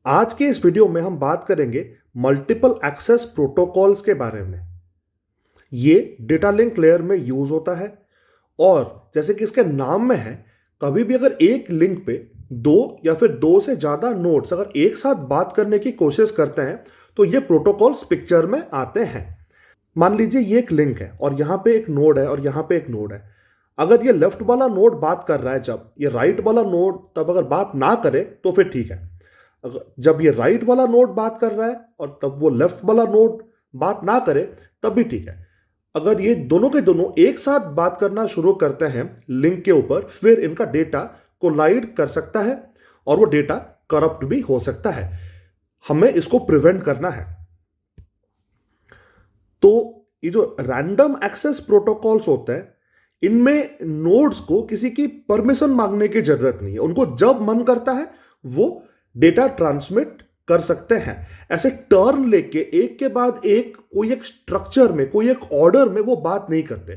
आज के इस वीडियो में हम बात करेंगे मल्टीपल एक्सेस प्रोटोकॉल्स के बारे में। ये डेटा लिंक लेयर में यूज होता है और जैसे कि इसके नाम में है, कभी भी अगर एक लिंक पे दो या फिर दो से ज्यादा नोड्स अगर एक साथ बात करने की कोशिश करते हैं तो ये प्रोटोकॉल्स पिक्चर में आते हैं। मान लीजिए ये एक लिंक है और यहां पे एक नोड है और यहां पे एक नोड है। अगर ये लेफ्ट वाला नोड बात कर रहा है, जब ये राइट वाला नोड तब अगर बात ना करे तो फिर ठीक है। जब ये राइट वाला नोड बात कर रहा है और तब वो लेफ्ट वाला नोड बात ना करे तब भी ठीक है। अगर ये दोनों के दोनों एक साथ बात करना शुरू करते हैं लिंक के ऊपर, फिर इनका डेटा कोलाइड कर सकता है और वो डेटा करप्ट भी हो सकता है। हमें इसको प्रिवेंट करना है। तो ये जो रैंडम एक्सेस प्रोटोकॉल्स होते हैं, इनमें नोड्स को किसी की परमिशन मांगने की जरूरत नहीं है। उनको जब मन करता है वो डेटा ट्रांसमिट कर सकते हैं। ऐसे टर्न लेके एक के बाद एक कोई एक स्ट्रक्चर में, कोई एक ऑर्डर में वो बात नहीं करते।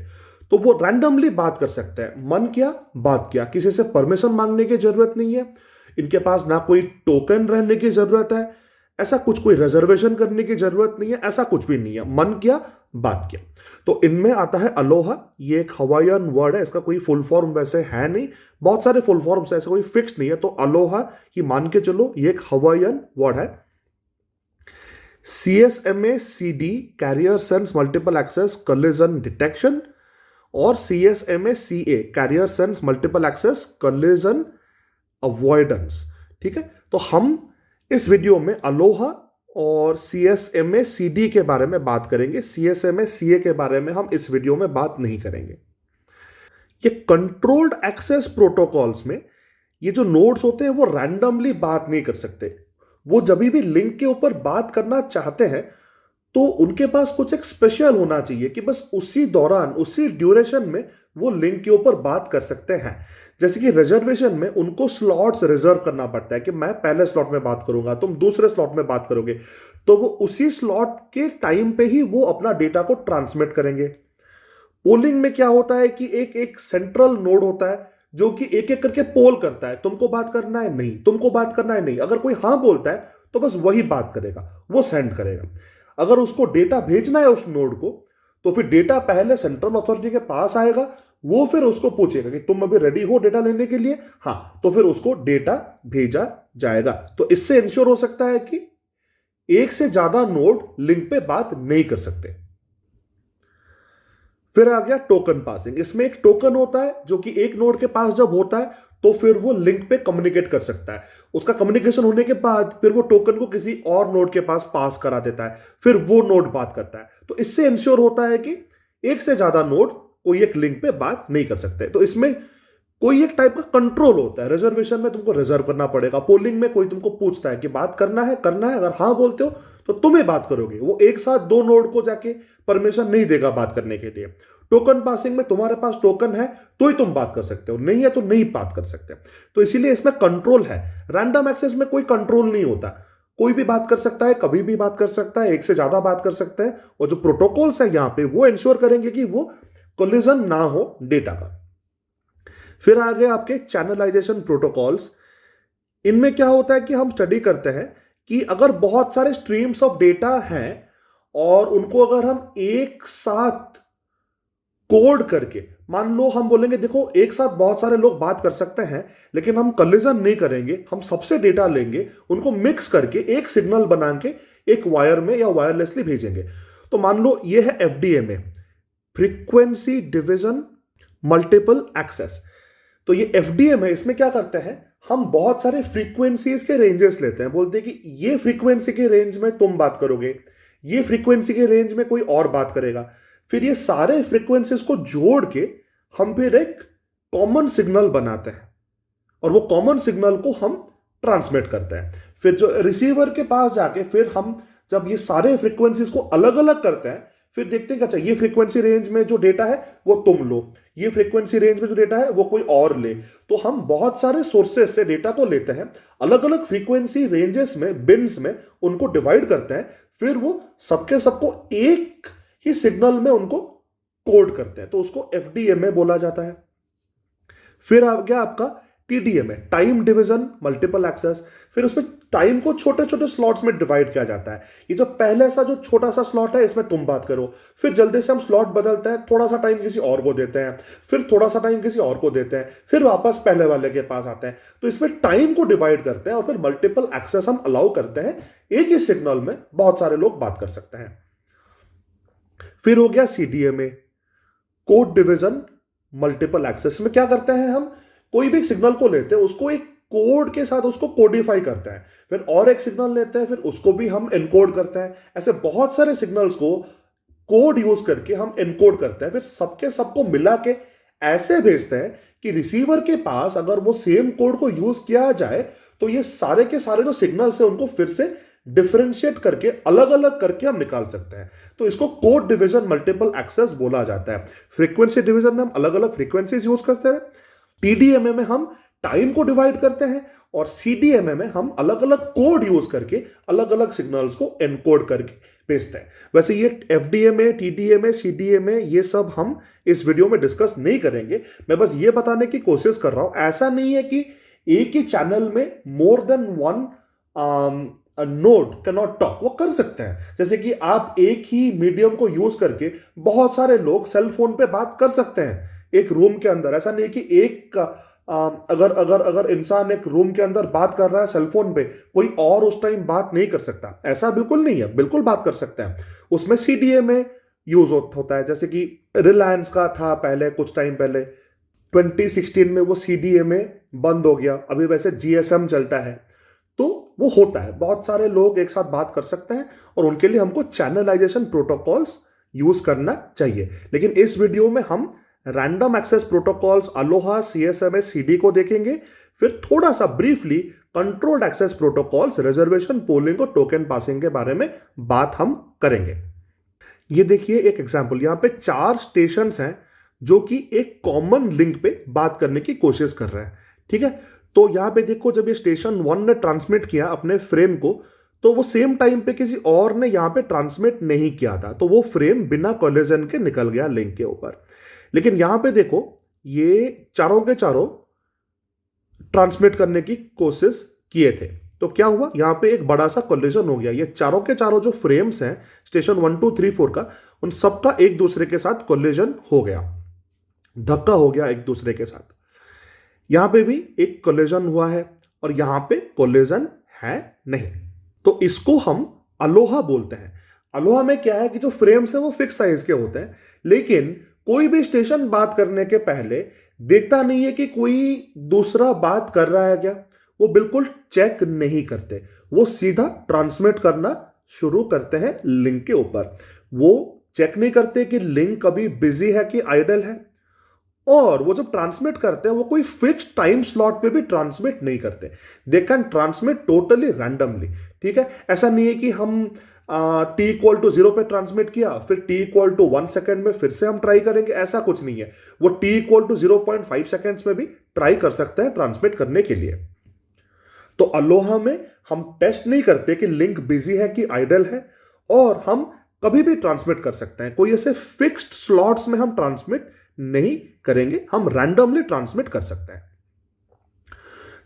तो वो रैंडमली बात कर सकते हैं। मन किया बात किया, किसी से परमिशन मांगने की जरूरत नहीं है। इनके पास ना कोई टोकन रहने की जरूरत है, ऐसा कुछ कोई रिजर्वेशन करने की जरूरत नहीं है, ऐसा कुछ भी नहीं है। मन किया बात किया। तो इनमें आता है अलोहा। ये एक हवाईयन वर्ड है, इसका कोई फुल फॉर्म वैसे है नहीं। बहुत सारे फुल फॉर्म्स ऐसे कोई फिक्स नहीं है, तो अलोहा ही मान के चलो, ये एक हवाईयन वर्ड है। CSMA CD carrier sense multiple access collision detection और CSMA CA carrier sense multiple access collision avoidance. ठीक है, तो हम इस वीडियो में अलोहा और CSMA CD के बारे में बात करेंगे। CSMA CA के बारे में हम इस वीडियो में बात नहीं करेंगे। ये कंट्रोल्ड एक्सेस प्रोटोकॉल्स में ये जो नोड्स होते हैं वो रैंडमली बात नहीं कर सकते। वो जब भी लिंक के ऊपर बात करना चाहते हैं तो उनके पास कुछ एक स्पेशल होना चाहिए कि बस उसी दौरान, उसी ड्यूरेशन में वो लिंक के ऊपर बात कर सकते हैं। जैसे कि रिजर्वेशन में उनको स्लॉट्स रिजर्व करना पड़ता है कि मैं पहले स्लॉट में बात करूंगा, तुम दूसरे स्लॉट में बात करोगे, तो वो उसी स्लॉट के टाइम पे ही वो अपना डेटा को ट्रांसमिट करेंगे। पोलिंग में क्या होता है कि एक एक सेंट्रल नोड होता है जो कि एक एक करके पोल करता है, तुमको बात करना है नहीं, तुमको बात करना है नहीं। अगर कोई हाँ बोलता है तो बस वही बात करेगा, वो सेंड करेगा। अगर उसको डेटा भेजना है उस नोड को तो फिर डेटा पहले सेंट्रल अथॉरिटी के पास आएगा। वो फिर उसको पूछेगा कि तुम अभी रेडी हो डेटा लेने के लिए, हाँ, तो फिर उसको डेटा भेजा जाएगा। तो इससे इंश्योर हो सकता है कि एक से ज्यादा नोड लिंक पे बात नहीं कर सकते। फिर आ गया टोकन पासिंग। इसमें एक टोकन होता है जो कि एक नोड के पास जब होता है तो फिर वो लिंक पे कम्युनिकेट कर सकता है। उसका कम्युनिकेशन होने के बाद फिर वो टोकन को किसी और नोड के पास पास करा देता है, फिर वो नोड बात करता है। तो इससे इंश्योर होता है कि एक से ज्यादा नोड कोई एक लिंक पे बात नहीं कर सकते। तो इसमें कोई एक टाइप का कंट्रोल होता है। रिजर्वेशन में तुमको रिजर्व करना पड़ेगा। पोलिंग में कोई तुमको पूछता है कि बात करना है, करना है, अगर हाँ बोलते हो तो तुम्हें बात करोगे। वो एक साथ दो नोड को जाके परमिशन नहीं देगा बात करने के लिए। टोकन पासिंग में तुम्हारे पास टोकन है तो ही तुम बात कर सकते हो, नहीं है तो नहीं बात कर सकते। तो इसीलिए इसमें कंट्रोल है। रैंडम एक्सेस में कोई कंट्रोल नहीं होता। कोई भी बात कर सकता है, कभी भी बात कर सकता है, एक से ज्यादा बात कर सकते हैं। और जो प्रोटोकॉल्स है यहां पे वो इंश्योर करेंगे कि वो कोलिजन ना हो डेटा का। फिर आ गए आपके चैनलाइजेशन प्रोटोकॉल्स। इनमें क्या होता है कि हम स्टडी करते हैं कि अगर बहुत सारे स्ट्रीम्स ऑफ डेटा हैं और उनको अगर हम एक साथ कोड करके, मान लो हम बोलेंगे देखो एक साथ बहुत सारे लोग बात कर सकते हैं लेकिन हम कोलिजन नहीं करेंगे, हम सबसे डेटा लेंगे, उनको मिक्स करके एक सिग्नल बना के एक वायर में या वायरलेसली भेजेंगे। तो मान लो ये है FDMA, frequency division multiple access. तो ये FDMA, इसमें क्या करते हैं, हम बहुत सारे फ्रीक्वेंसीज के रेंजेस लेते हैं। बोलते हैं कि ये फ्रीक्वेंसी के रेंज में तुम बात करोगे, ये फ्रीक्वेंसी के रेंज में कोई और बात करेगा। फिर ये सारे फ्रीक्वेंसीज को जोड़ के हम फिर एक कॉमन सिग्नल बनाते हैं और वो कॉमन सिग्नल को हम ट्रांसमिट करते हैं। फिर जो रिसीवर के पास जाके फिर हम जब ये सारे फ्रीक्वेंसीज को अलग अलग करते हैं, फिर देखते हैं कि अच्छा ये फ्रीक्वेंसी रेंज में जो डेटा है वो तुम लो, ये फ्रीक्वेंसी रेंज में जो डेटा है वो कोई और ले। तो हम बहुत सारे सोर्सेस से डेटा तो लेते हैं, अलग अलग फ्रीक्वेंसी रेंजेस में, बिन्स में उनको डिवाइड करते हैं, फिर वो सबके सबको एक ही सिग्नल में उनको कोड करते हैं। तो उसको FDMA बोला जाता है। फिर आ गया आपका TDMA, time division multiple access. फिर उसमें टाइम को छोटे छोटे स्लॉट्स में डिवाइड किया जाता है। ये जो पहले सा जो छोटा सा स्लॉट है इसमें तुम बात करो, फिर जल्दी से हम स्लॉट बदलते हैं, थोड़ा सा टाइम किसी और को देते हैं, फिर थोड़ा सा टाइम किसी और को देते हैं, फिर वापस पहले वाले के पास आते हैं। तो इसमें टाइम को डिवाइड करते हैं और फिर मल्टीपल एक्सेस हम अलाउ करते हैं। एक ही सिग्नल में बहुत सारे लोग बात कर सकते हैं। फिर हो गया CDMA, code division multiple access में क्या करते हैं हम, कोई भी सिग्नल को लेते हैं, उसको एक कोड के साथ उसको कोडिफाई करते हैं, फिर और एक सिग्नल लेते हैं, फिर उसको भी हम एनकोड करते हैं। ऐसे बहुत सारे सिग्नल्स को कोड यूज करके हम एनकोड करते हैं, फिर सबके सबको मिला के ऐसे भेजते हैं कि रिसीवर के पास अगर वो सेम कोड को यूज किया जाए तो ये सारे के सारे जो सिग्नल्स है उनको फिर से डिफरेंशिएट करके अलग अलग करके हम निकाल सकते हैं। तो इसको कोड डिवीजन मल्टीपल एक्सेस बोला जाता है। फ्रीक्वेंसी डिवीजन में हम अलग अलग फ्रीक्वेंसीज यूज करते हैं, टीडीएमए में हम टाइम को डिवाइड करते हैं, और सीडीएमए में हम अलग अलग कोड यूज करके अलग अलग सिग्नल्स को एनकोड करके भेजते हैं। वैसे ये एफडीएमए, टीडीएमए, सीडीएमए ये सब हम इस वीडियो में डिस्कस नहीं करेंगे। मैं बस ये बताने की कोशिश कर रहा हूं, ऐसा नहीं है कि एक ही चैनल में more than one node can not talk, वो कर सकते हैं। जैसे कि आप एक ही मीडियम को यूज करके बहुत सारे लोग सेल फोन पे बात कर सकते हैं एक रूम के अंदर। ऐसा नहीं कि एक अगर अगर अगर इंसान एक रूम के अंदर बात कर रहा है सेल फोन पे, कोई और उस टाइम बात नहीं कर सकता, ऐसा बिल्कुल नहीं है, बिल्कुल बात कर सकते हैं। उसमें सीडीएमए यूज होता है, जैसे कि रिलायंस का था पहले, कुछ टाइम पहले 2016 में वो सीडीएमए बंद हो गया, अभी वैसे जीएसएम चलता है। तो वो होता है, बहुत सारे लोग एक साथ बात कर सकते हैं और उनके लिए हमको चैनलाइजेशन प्रोटोकॉल्स यूज करना चाहिए। लेकिन इस वीडियो में हम random access protocols ALOHA, CSMA, CD को देखेंगे, फिर थोड़ा सा briefly controlled access protocols, reservation, polling और टोकन पासिंग के बारे में बात हम करेंगे। ये देखिए एक एग्जांपल, यहां पे 4 स्टेशंस हैं जो कि एक कॉमन लिंक पे बात करने की कोशिश कर रहे हैं। ठीक है, तो यहां पे देखो, जब ये स्टेशन 1 ने ट्रांसमिट किया अपने फ्रेम को, तो वो सेम टाइम पे किसी और ने यहां पे ट्रांसमिट नहीं किया था, तो वो फ्रेम बिना कोलिजन के निकल गया लिंक के ऊपर। लेकिन यहां पे देखो, ये चारों के चारों ट्रांसमिट करने की कोशिश किए थे, तो क्या हुआ, यहां पे एक बड़ा सा कोलिजन हो गया। ये चारों के चारों जो फ्रेम्स हैं स्टेशन 1 2 3 4 का, उन सबका एक दूसरे के साथ कोलिजन हो गया, धक्का हो गया एक दूसरे के साथ। यहां पे भी एक कोलिजन हुआ है और यहां पे कोलिजन है नहीं, तो इसको हम अलोहा बोलते हैं। अलोहा में क्या है कि जो फ्रेम्स है वो फिक्स साइज के होते हैं, लेकिन कोई भी स्टेशन बात करने के पहले देखता नहीं है कि कोई दूसरा बात कर रहा है क्या, वो बिल्कुल चेक नहीं करते, वो सीधा ट्रांसमिट करना शुरू करते हैं लिंक के ऊपर। वो चेक नहीं करते कि लिंक अभी बिजी है कि आइडल है, और वो जब ट्रांसमिट करते हैं वो कोई फिक्स टाइम स्लॉट पे भी ट्रांसमिट नहीं करते। They can transmit totally randomly. ठीक है, ऐसा नहीं है कि हम t इक्वल टू 0 पे ट्रांसमिट किया, फिर t इक्वल टू 1 सेकेंड में फिर से हम ट्राई करेंगे, ऐसा कुछ नहीं है। वो t इक्वल टू 0.5 सेकेंड्स में भी ट्राई कर सकते हैं ट्रांसमिट करने के लिए। तो अलोहा में हम टेस्ट नहीं करते कि लिंक बिजी है कि आइडल है, और हम कभी भी ट्रांसमिट कर सकते हैं। कोई ऐसे फिक्स्ड स्लॉट्स में हम ट्रांसमिट नहीं करेंगे, हम रैंडमली ट्रांसमिट कर सकते हैं।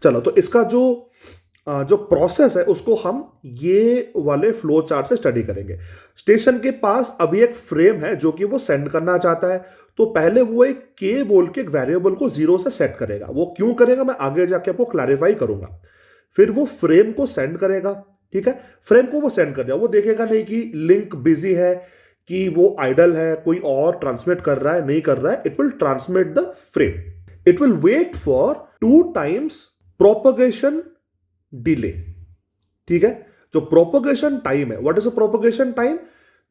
चलो, तो इसका जो प्रोसेस है उसको हम ये वाले फ्लो चार्ट से स्टडी करेंगे। स्टेशन के पास अभी एक फ्रेम है जो कि वो सेंड करना चाहता है, तो पहले वो एक के बोल के एक वेरिएबल को 0 से सेट करेगा। वो क्यों करेगा मैं आगे जाके आपको क्लैरिफाई करूंगा। फिर वो फ्रेम को सेंड करेगा। ठीक है, फ्रेम को वो सेंड कर दिया, वो देखेगा नहीं कि लिंक बिजी है कि वो आइडल है, कोई और ट्रांसमिट कर रहा है नहीं कर रहा है। It will transmit the frame, it will wait for 2 times propagation delay. ठीक है, जो प्रोपगेशन टाइम है, what is a propagation time,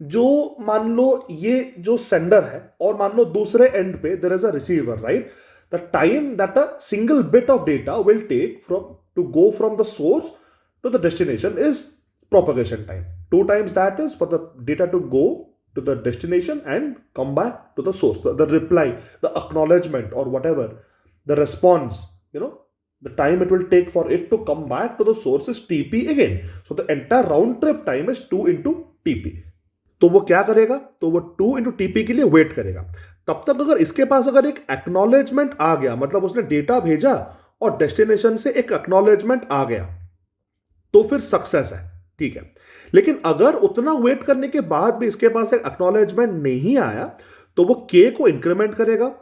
जो मान लो ये जो सेंडर है और मान लो दूसरे एंड पे there is a receiver, right, the time that a single bit of data will take from to go from the source to the destination is propagation time. 2 times that is for the data to go to the destination and come back to the source, the reply, the acknowledgement or whatever, the response, the time it will take for it to come back to the source is TP again. So the entire round trip time is 2 into TP. तो वो क्या करेगा, तो वो 2 into TP के लिए wait करेगा। तब तक अगर इसके पास अगर एक एक्नॉलेजमेंट आ गया, मतलब उसने डेटा भेजा और डेस्टिनेशन से एक एक्नॉलेजमेंट आ गया, तो फिर सक्सेस है, ठीक है। लेकिन अगर उतना वेट करने के बाद भी इसके पास एक एक्नॉलेजमेंट नहीं आया तो वो के को इंक्रीमेंट करेगा,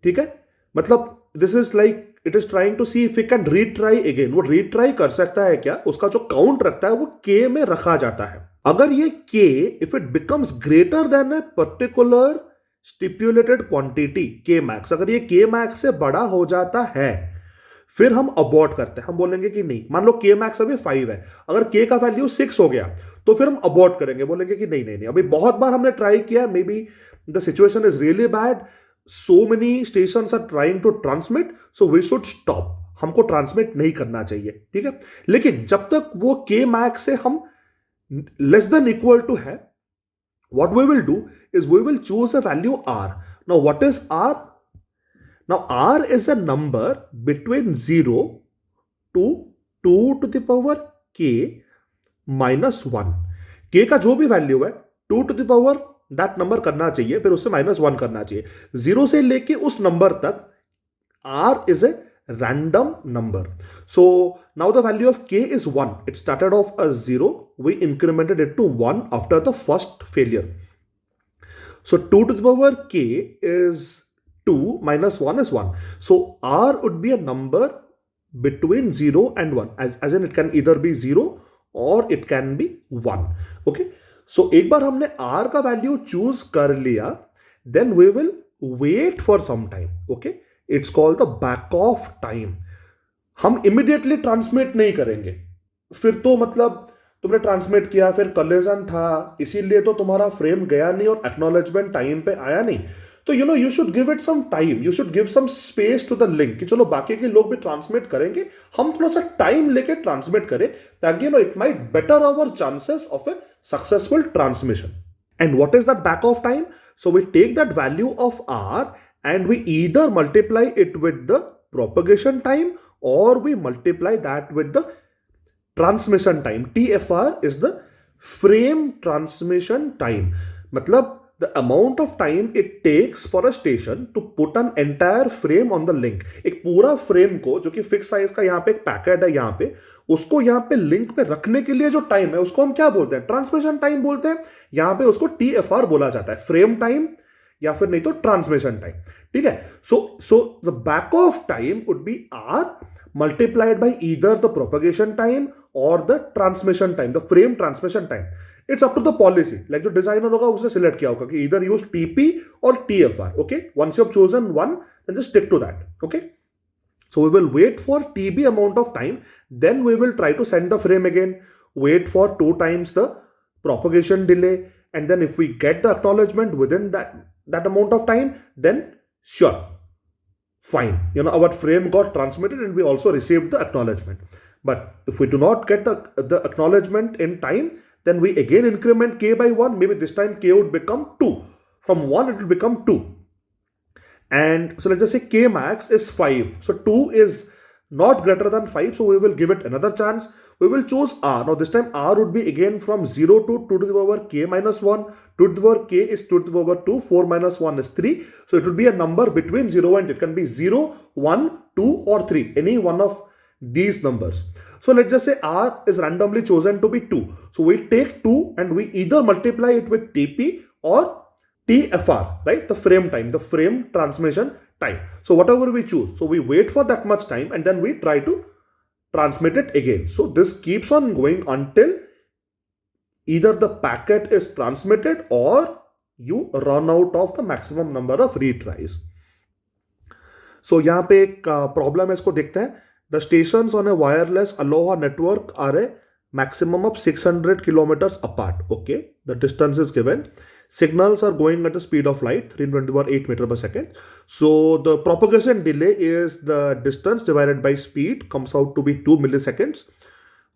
ठीक है। मतलब this is like it is trying to see if it can retry again. वो रीट्राई कर सकता है क्या, उसका जो काउंट रखता है वो के में रखा जाता है। अगर ये के if it becomes greater than a particular stipulated quantity के मैक्स, अगर ये के मैक्स से बड़ा हो जाता है फिर हम अबॉर्ट करते हैं। हम बोलेंगे कि नहीं, मान लो के मैक्स अभी 5 है, अगर के का वैल्यू 6 हो गया तो फिर हम अबॉर्ट करेंगे, बोलेंगे कि नहीं नहीं नहीं, अभी बहुत बार हमने ट्राई किया, may be the situation is really bad, so many stations are trying to transmit, so we should stop, हमको ट्रांसमिट नहीं करना चाहिए, ठीक है। लेकिन जब तक वो के मैक्स से हम लेस देन इक्वल टू है, what we will do is we will choose a value r. Now what is r? Now r is a number between 0 to 2 to the power k minus 1. k का जो भी value है 2 to the power that number करना चाहिए, फिर उससे -1 करना चाहिए। 0 से लेके उस नंबर तक r is a random number. So now the value of k is 1. It started off as 0. We incremented it to 1 after the first failure. So 2 to the power k is 2 minus 1 is 1. So r would be a number between 0 and 1. As in it can either be 0 or it can be 1. Okay. So एक बार हमने r का value choose कर लिया, then we will wait for some time, okay. It's called the back off time. हम immediately transmit नहीं करेंगे, फिर तो मतलब तुमने ट्रांसमिट किया, फिर कलेजन था, इसीलिए तो तुम्हारा फ्रेम गया नहीं और एक्नॉलेजमेंट टाइम पे आया नहीं। तो you should give it some time, you should give some space to the link कि चलो बाकी के लोग भी ट्रांसमिट करेंगे, हम थोड़ा सा टाइम लेके ट्रांसमिट करें ताकि it might better our chances of a successful transmission. And what is that back off time? So we take that value of r and we either multiply it with the propagation time or we multiply that with the transmission time. TFR is the frame transmission time. मतलब the amount of time it takes for a station to put an entire frame on the link. एक पूरा frame को, जो कि fix size का यहाँ पे एक पैकेट है यहाँ पे, उसको यहाँ पे लिंक पे रखने के लिए जो टाइम है उसको हम क्या बोलते हैं, ट्रांसमिशन टाइम बोलते हैं। यहाँ पे उसको TFR बोला जाता है, फ्रेम टाइम या फिर नहीं तो ट्रांसमिशन टाइम, ठीक है। So the back off time would be r multiplied by either the propagation time or the transmission time, the frame transmission time. It's up to the policy, like जो designer होगा उसने select किया होगा कि either use TP or TFR. Okay, once you have chosen one, then just stick to that. Okay, so we will wait for TB amount of time, then we will try to send the frame again, wait for 2 times the propagation delay, and then if we get the acknowledgement within that amount of time, then sure, fine, our frame got transmitted and we also received the acknowledgement. But if we do not get the acknowledgement in time, then we again increment k by 1. Maybe this time k would become 2. From 1 it will become 2. And so let's just say k max is 5. So 2 is not greater than 5. So we will give it another chance. We will choose r. Now this time r would be again from 0 to 2 to the power k minus 1. 2 to the power k is 2 to the power 2. 4 minus 1 is 3. So it will be a number between 0 and it can be 0, 1, 2 or 3. Any one of these numbers. So let's just say r is randomly chosen to be 2. So we take 2 and we either multiply it with TP or TFR, right? The frame time, the frame transmission time. So whatever we choose. So we wait for that much time and then we try to transmit it again. So this keeps on going until either the packet is transmitted or you run out of the maximum number of retries. So यहाँ पे एक problem है, इसको देखते हैं. The stations on a wireless Aloha network are a maximum of 600 kilometers apart. Okay, the distance is given. Signals are going at the speed of light, 320/8 meter per second. So the propagation delay is the distance divided by speed, comes out to be 2 milliseconds,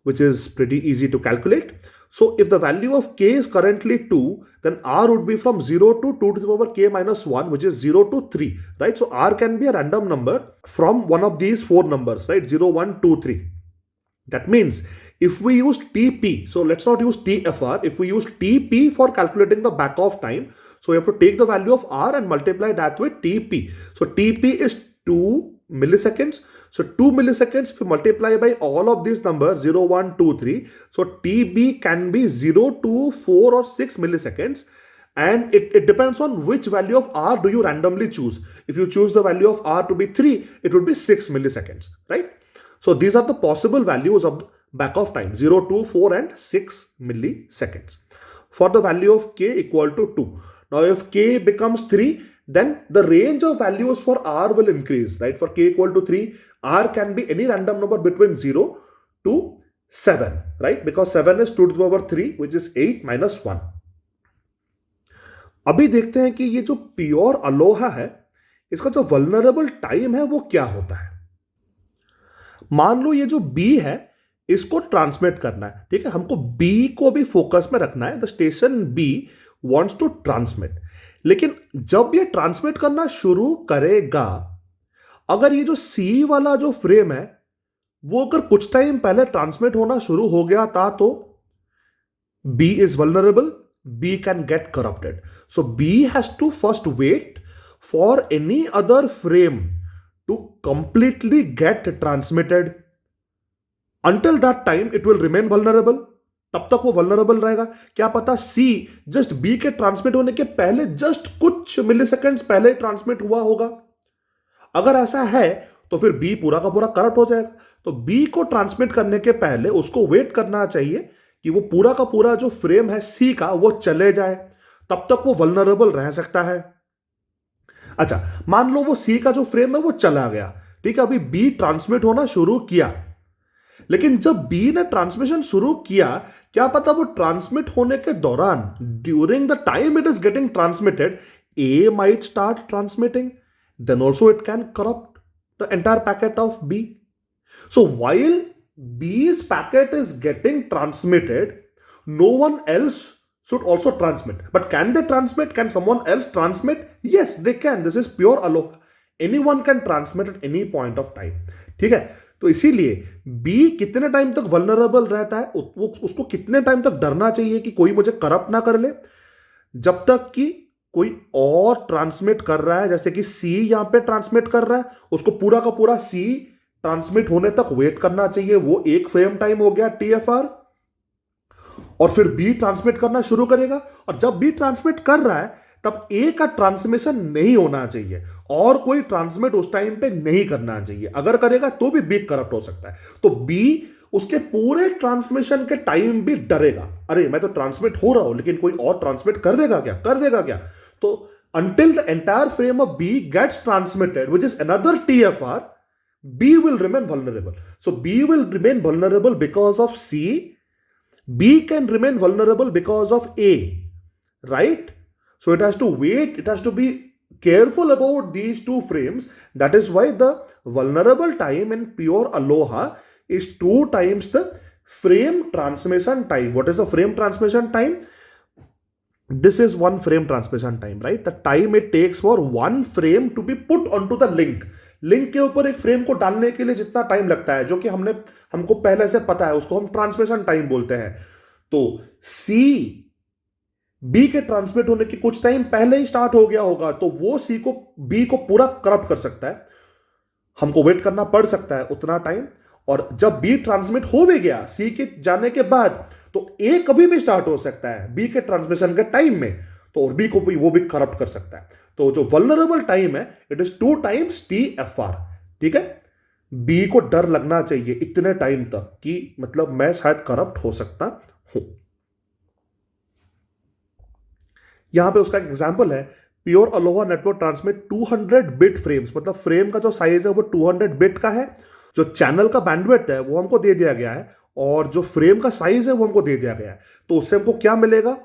which is pretty easy to calculate. So if the value of k is currently 2, then r would be from 0 to 2 to the power k minus 1, which is 0 to 3, right? So r can be a random number from one of these 4 numbers, right? 0, 1, 2, 3. That means if we use TP, so let's not use TFR, if we use TP for calculating the back off time, so we have to take the value of r and multiply that with TP. So TP is 2 milliseconds. So 2 milliseconds, if you multiply by all of these numbers 0, 1, 2, 3, so TB can be 0, 2, 4 or 6 milliseconds, and it depends on which value of R do you randomly choose. If you choose the value of R to be 3, it would be 6 milliseconds, right? So these are the possible values of the back of time, 0, 2, 4 and 6 milliseconds for the value of k equal to 2. Now if k becomes 3, then the range of values for R will increase, right? For k equal to 3, R can be any random number between 0 to 7, right? Because 7 is 2 to the power 3, which is 8 minus 1. अभी देखते हैं कि ये जो pure Aloha है, इसका जो vulnerable time है वो क्या होता है. मान लो ये जो B है, इसको ट्रांसमिट करना है, ठीक है. हमको B को भी फोकस में रखना है. The station B wants to transmit. लेकिन जब ये ट्रांसमिट करना शुरू करेगा, अगर ये जो C वाला जो फ्रेम है वो अगर कुछ टाइम पहले ट्रांसमिट होना शुरू हो गया था, तो B is vulnerable, B can get corrupted. So B has to first wait for any other frame to completely get transmitted. Until that time it will remain vulnerable. तब तक वो वल्नरेबल रहेगा. क्या पता C जस्ट B के transmit होने के पहले जस्ट कुछ मिलीसेकंड्स पहले ट्रांसमिट हुआ होगा. अगर ऐसा है तो फिर B पूरा का पूरा करप्ट हो जाएगा. तो B को ट्रांसमिट करने के पहले उसको वेट करना चाहिए कि वो पूरा का पूरा जो फ्रेम है C का वो चले जाए. तब तक वो वल्नरेबल रह सकता है. अच्छा, मान लो वो C का जो फ्रेम है वो चला गया, ठीक है. अभी B ट्रांसमिट होना शुरू किया, लेकिन जब B ने ट्रांसमिशन शुरू किया, क्या पता वो ट्रांसमिट होने के दौरान, during the time it is getting transmitted, A might start transmitting, then also it can corrupt the entire packet of B. So while B's packet is getting transmitted, no one else should also transmit. But can they transmit? Can someone else transmit? Yes, they can. This is pure aloha. Anyone can transmit at any point of time. ठीक है. तो इसीलिए B कितने time तक vulnerable रहता है, उसको कितने टाइम तक डरना चाहिए कि कोई मुझे करप्ट ना कर ले, जब तक कि कोई और ट्रांसमिट कर रहा है. जैसे कि C यहां पे ट्रांसमिट कर रहा है, उसको पूरा का पूरा C ट्रांसमिट होने तक वेट करना चाहिए. वो एक फ्रेम टाइम हो गया TFR. और फिर B ट्रांसमिट करना शुरू करेगा, और जब B ट्रांसमिट कर रहा है तब A का ट्रांसमिशन नहीं होना चाहिए और कोई ट्रांसमिट उस टाइम पे नहीं करना चाहिए. अगर करेगा तो भी B करप्ट हो सकता है. तो B उसके पूरे ट्रांसमिशन के टाइम भी डरेगा. अरे मैं तो ट्रांसमिट हो रहा हूं, लेकिन कोई और ट्रांसमिट कर देगा क्या. तो until the entire frame of B gets transmitted, which is another TFR, B will remain vulnerable. So B will remain vulnerable because of C. B can remain vulnerable because of A, right? So it has to wait, it has to be careful about these two frames. That is why the vulnerable time in pure aloha is 2 times the frame transmission time. What is the frame transmission time? This is one frame transmission time, right? The time it takes for one frame to be put onto the link. Link के ऊपर एक frame को डालने के लिए जितना time लगता है, जो कि हमको पहले से पता है, उसको हम ट्रांसमिशन टाइम बोलते हैं. तो C B के ट्रांसमिट होने के कुछ टाइम पहले ही स्टार्ट हो गया होगा, तो वो C को B को पूरा करप्ट कर सकता है. हमको वेट करना पड़ सकता है उतना टाइम. और जब B ट्रांसमिट हो भी गया C के जाने के बाद, तो A कभी भी स्टार्ट हो सकता है B के ट्रांसमिशन के टाइम में, तो और B को भी वो भी करप्ट कर सकता है. तो जो वल्नरेबल टाइम है, इट इज 2 times TFR. ठीक है. B को डर लगना चाहिए इतने टाइम तक कि मतलब मैं शायद करप्ट हो सकता हूं. यहां पे उसका एक एग्जांपल है. Pure Aloha network transmit 200 bit frames. मतलब फ्रेम का जो साइज है वो 200 बिट का है. जो चैनल का बैंडविड्थ है वो हमको दे दिया गया है, और जो फ्रेम का साइज है वो हमको दे दिया गया है. तो उससे हमको क्या मिलेगा?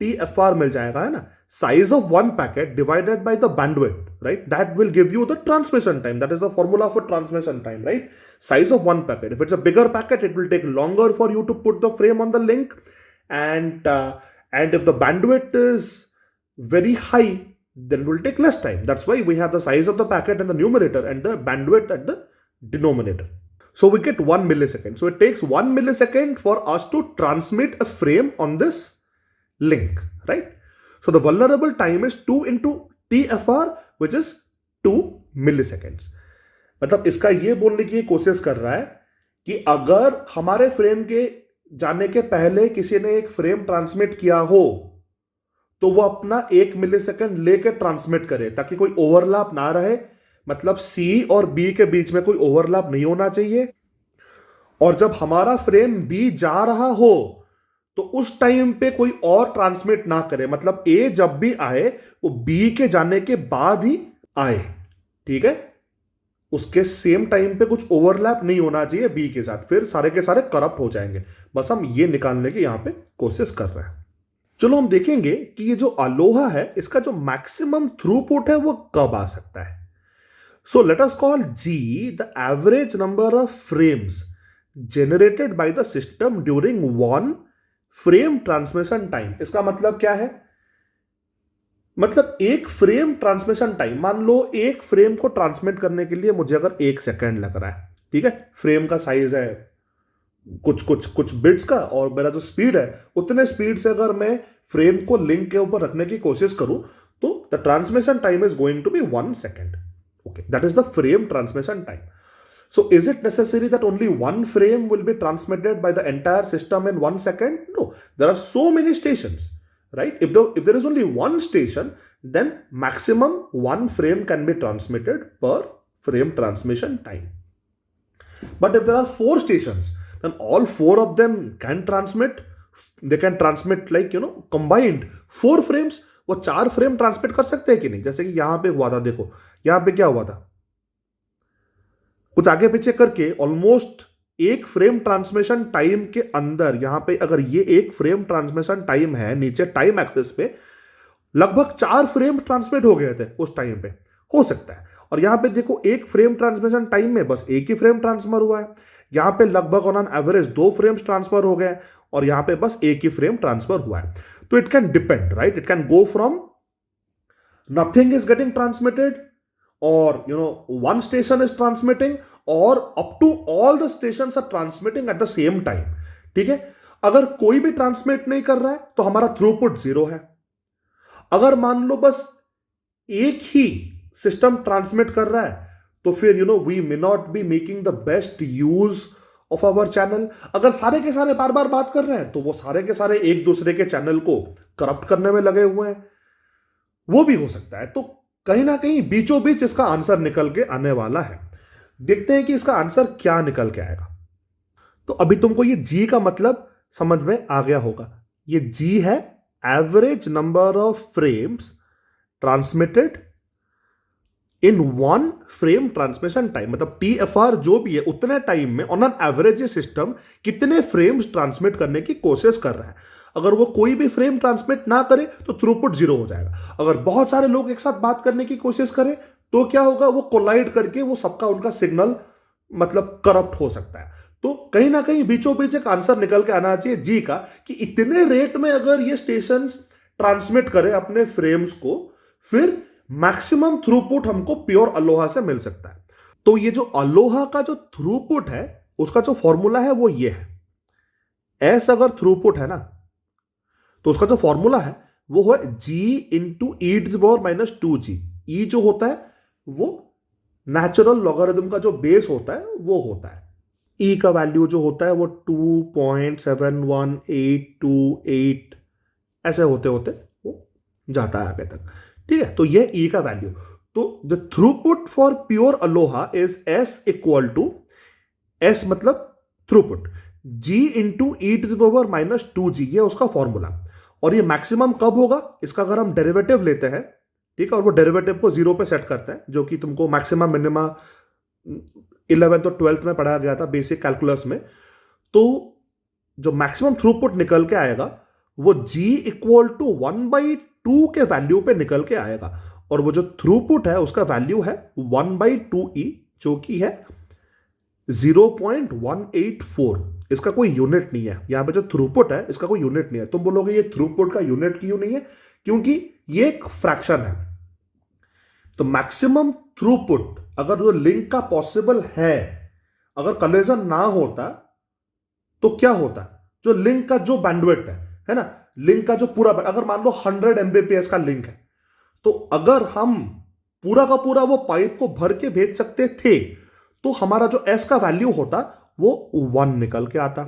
TFR मिल जाएगा, है ना. Size of one packet divided by the bandwidth, right? That will give you the transmission time. That is the formula for transmission time, right? Size of one packet. If it's a bigger packet, it will take longer for you to put the frame on the link, and if the bandwidth is very high, then it will take less time. That's why we have the size of the packet in the numerator and the bandwidth at the denominator. So we get 1 millisecond. So it takes 1 millisecond for us to transmit a frame on this link, right? So the vulnerable time is 2 into TFR, which is 2 milliseconds. मतलब इसका ये बोलने की कोशिश कर रहा है कि अगर हमारे फ्रेम के जाने के पहले किसी ने एक फ्रेम ट्रांसमिट किया हो तो वो अपना 1 मिलीसेकंड लेकर ट्रांसमिट करे ताकि कोई ओवरलैप ना रहे। मतलब सी और बी के बीच में कोई ओवरलैप नहीं होना चाहिए। और जब हमारा फ्रेम बी जा रहा हो तो उस टाइम पे कोई और ट्रांसमिट ना करे। मतलब ए जब भी आए वो बी के जाने के बाद ही आए, ठीक है। उसके सेम टाइम पे कुछ ओवरलैप नहीं होना चाहिए बी के साथ, फिर सारे के सारे करप्ट हो जाएंगे। बस हम ये निकालने की यहां पे कोशिश कर रहे हैं। चलो हम देखेंगे कि ये जो अलोहा है इसका जो मैक्सिमम थ्रूपुट है वो कब आ सकता है। So let us call G the average number of frames generated by the system during one frame transmission time. इसका मतलब क्या है? मतलब एक फ्रेम ट्रांसमिशन टाइम, मान लो एक फ्रेम को ट्रांसमिट करने के लिए मुझे अगर 1 सेकेंड लग रहा है, ठीक है। फ्रेम का साइज है कुछ कुछ कुछ बिट्स का और मेरा जो स्पीड है उतने स्पीड से अगर मैं फ्रेम को लिंक के ऊपर रखने की कोशिश करूं तो the transmission time is going to be 1 second. Okay, that is the frame transmission time. So is it necessary that only one frame will be transmitted by the entire system in 1 second? No, there are so many stations, right? If there is only one station, then maximum one frame can be transmitted per frame transmission time. But if there are 4 stations, then all 4 of them can transmit. They can transmit like combined 4 frames. वो 4 frame transmit कर सकते हैं कि नहीं? जैसे कि यहां पे हुआ था, देखो यहां पे क्या हुआ था, कुछ आगे पीछे करके ऑलमोस्ट एक फ्रेम ट्रांसमिशन टाइम के अंदर, यहां पे अगर ये एक फ्रेम ट्रांसमिशन टाइम है, नीचे टाइम एक्सेस पे लगभग 4 फ्रेम ट्रांसमिट हो गए थे उस टाइम पे, हो सकता है। और यहां पे देखो एक फ्रेम ट्रांसमिशन टाइम में बस एक ही फ्रेम ट्रांसफर हुआ है, यहां पे लगभग on an average 2 frames transfer हो गए और यहां पे बस एक ही फ्रेम ट्रांसफर हुआ है। तो it can depend, right? It can go from nothing is getting transmitted, or one station is transmitting, or up to all the stations are transmitting at the same time, ठीक है। अगर कोई भी transmit नहीं कर रहा है तो हमारा थ्रूपुट 0 है। अगर मान लो बस एक ही सिस्टम ट्रांसमिट कर रहा है तो फिर we may not be making the best use of our channel. अगर सारे के सारे बार बार बात कर रहे हैं तो वो सारे के सारे एक दूसरे के चैनल को करप्ट करने में लगे हुए हैं, वो भी हो सकता है। तो कहीं ना कहीं बीचों बीच इसका आंसर निकल के आने वाला है। देखते हैं कि इसका आंसर क्या निकल के आएगा। तो अभी तुमको ये जी का मतलब समझ में आ गया होगा। ये जी है average number of frames transmitted in one frame transmission time. मतलब TFR जो भी है उतने टाइम में ऑन एन एवरेज सिस्टम कितने फ्रेम्स ट्रांसमिट करने की कोशिश कर रहा है। अगर वो कोई भी फ्रेम ट्रांसमिट ना करे तो थ्रूपुट 0 हो जाएगा। अगर बहुत सारे लोग एक साथ बात करने की कोशिश करें तो क्या होगा, वो कोलाइड करके वो सबका उनका सिग्नल मतलब करप्ट हो सकता है। तो कहीं ना कहीं बीचों बीच एक आंसर निकल के आना चाहिए जी का कि इतने रेट में अगर ये स्टेशन ट्रांसमिट करे अपने फ्रेम्स को, फिर मैक्सिमम थ्रूपुट हमको प्योर अलोहा से मिल सकता है। तो ये जो अलोहा का जो थ्रूपुट है उसका जो फॉर्मूला है वो ये है। एस अगर थ्रूपुट है ना तो उसका जो फॉर्मूला है वो है G इंटू e⁻⁻²g। ई जो होता है वो नेचुरल लॉगरिथम का जो बेस होता है वो होता है। ई का वैल्यू जो होता है वो 2.71828 ऐसे होते होते वो जाता है आगे तक, ठीक है। तो ये ई का वैल्यू। तो the throughput for pure ALOHA is S equal to, S मतलब थ्रूपुट, G इंटू e⁻⁻²g, ये उसका फॉर्मूला। और ये मैक्सिमम कब होगा इसका अगर हम डेरिवेटिव लेते हैं, ठीक है, और वो डेरिवेटिव को 0 पे सेट करते हैं, जो कि तुमको मैक्सिमम मिनिमा 11th और 12th में पढ़ाया गया था बेसिक कैलकुलस में। तो जो मैक्सिमम थ्रूपुट निकल के आएगा वो G इक्वल टू 1/2 के वैल्यू पे निकल के आएगा। और वो जो थ्रूपुट है उसका वैल्यू है 1/2e, जो कि है 0.184। इसका कोई यूनिट नहीं है। यहां पे जो थ्रूपुट है इसका कोई यूनिट नहीं है। तुम बोलोगे ये थ्रूपुट का यूनिट क्यों नहीं है? क्योंकि ये एक फ्रैक्शन है। तो मैक्सिमम थ्रूपुट अगर जो लिंक का पॉसिबल है, अगर कलेजन ना होता तो क्या होता, जो लिंक का जो बैंडविड्थ है ना, लिंक का जो पूरा, अगर मान लो 100 Mbps का लिंक है तो अगर हम पूरा का पूरा वो पाइप को भर के भेज सकते थे तो हमारा जो एस का वैल्यू होता वो 1 निकल के आता।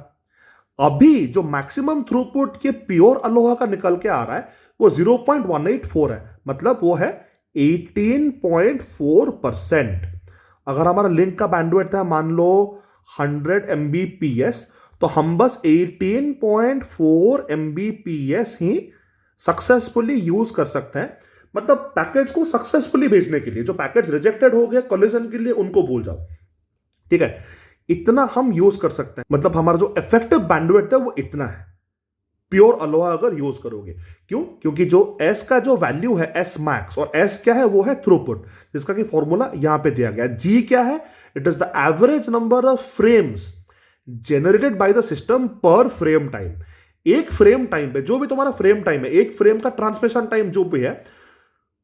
अभी जो मैक्सिमम थ्रूपुट के प्योर अलोहा का निकल के आ रहा है वो 0.184 है, मतलब वो है 18.4%। अगर हमारा लिंक का बैंडविड्थ है मान लो 100 Mbps, तो हम बस 18.4 Mbps ही सक्सेसफुली यूज कर सकते हैं। मतलब पैकेट्स को सक्सेसफुली भेजने के लिए, जो पैकेट्स रिजेक्टेड हो गए कोलिजन के लिए उनको भूल जाओ, ठीक है, इतना हम यूज कर सकते हैं। मतलब हमारा जो इफेक्टिव बैंडविड्थ है वो इतना है प्योर अलोहा अगर यूज करोगे। क्यों? क्योंकि जो एस का जो वैल्यू है एस मैक्स, और एस क्या है वो है थ्रूपुट, जिसका कि फॉर्मूला यहां पे दिया गया है। जी क्या है? It is the average number of frames generated by the system पर फ्रेम टाइम। एक फ्रेम टाइम पे जो भी तुम्हारा फ्रेम टाइम है, एक फ्रेम का ट्रांसमिशन टाइम जो भी है,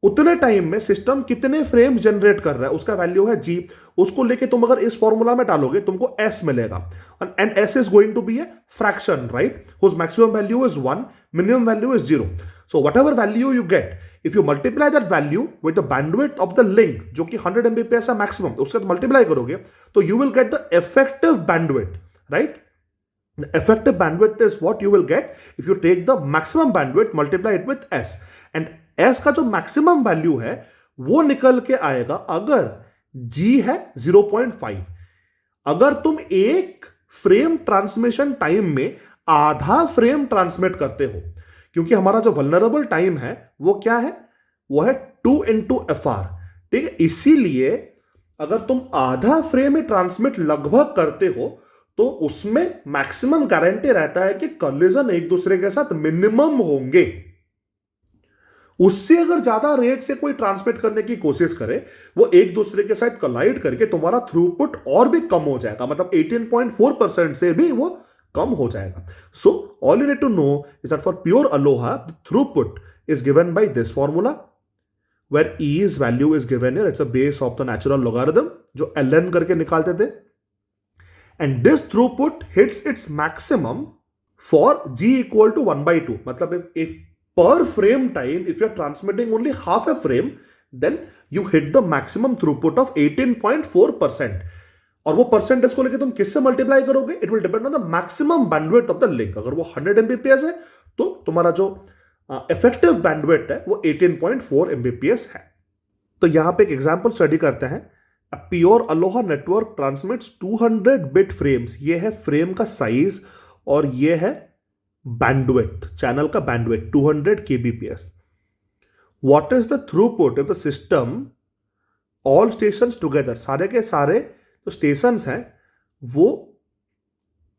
उतने टाइम में सिस्टम कितने फ्रेम जनरेट कर रहा है उसका वैल्यू है जी। उसको लेके तुम अगर इस फॉर्मूला में डालोगे तुमको एस मिलेगा, and S is going to be a fraction, right, whose maximum value is 1, minimum value is 0। So whatever value you get, if you multiply that value with the bandwidth of the link जो कि 100 Mbps है maximum, उसके साथ multiply करोगे तो you will get the effective bandwidth, right. The effective bandwidth is what you will get if you take the maximum bandwidth, multiply it with S. And S का जो maximum value है वो निकल के आएगा अगर G है 0.5। अगर तुम एक फ्रेम ट्रांसमिशन टाइम में आधा फ्रेम ट्रांसमिट करते हो, क्योंकि हमारा जो वल्नरेबल टाइम है वो क्या है, वो है 2 into FR, ठीक है। इसीलिए अगर तुम आधा फ्रेम ही ट्रांसमिट लगभग करते हो तो उसमें मैक्सिमम गारंटी रहता है कि कोलिजन एक दूसरे के साथ मिनिमम होंगे। उससे अगर ज्यादा रेट से कोई ट्रांसमिट करने की कोशिश करे, वो एक दूसरे के साथ कोलाइड करके तुम्हारा थ्रूपुट और भी कम हो जाएगा, मतलब 18.4% से भी वो कम हो जाएगा। So all you need to know is that for pure ALOHA the throughput is given by this formula where e's value is given here, it's a base of the natural logarithm जो ln करके निकालते थे। And this throughput hits its maximum for G equal to 1/2. मतलब if per frame time, if you're transmitting only half a frame, then you hit the maximum throughput of 18.4%. और वो percentage को लेके तुम किससे मल्टीप्लाई करोगे? It will depend on the maximum bandwidth of the link. अगर वो 100 Mbps है तो तुम्हारा जो इफेक्टिव बैंडविड्थ है वो 18.4 Mbps है। तो यहां पे एक एग्जांपल स्टडी करते हैं। A pure Aloha network transmits 200 bit frames। ये है फ्रेम का साइज और ये है बैंडविड्थ, चैनल का bandwidth 200 kbps। What is the throughput if the system all stations together, सारे के सारे जो स्टेशंस हैं वो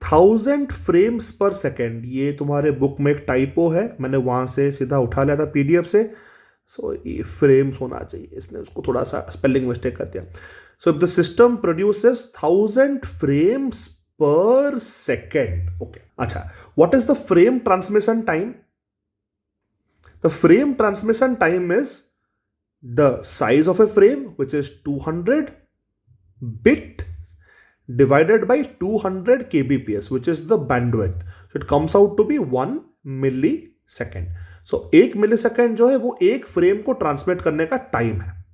1000 फ्रेम्स पर सेकेंड। ये तुम्हारे बुक में एक टाइपो है, मैंने वहां से सीधा उठा लिया था पीडीएफ से। सो ये फ्रेम्स होना चाहिए, इसने उसको थोड़ा सा स्पेलिंग मिस्टेक कर दिया। So if the system produces 1000 frames पर सेकेंड, ओके। अच्छा, what is the frame transmission time? The frame transmission time is the size of a frame which is 200 bit divided by 200 kbps which is the bandwidth, so it comes out to be 1 millisecond. So 1 millisecond जो है वो एक frame को transmit करने का time है,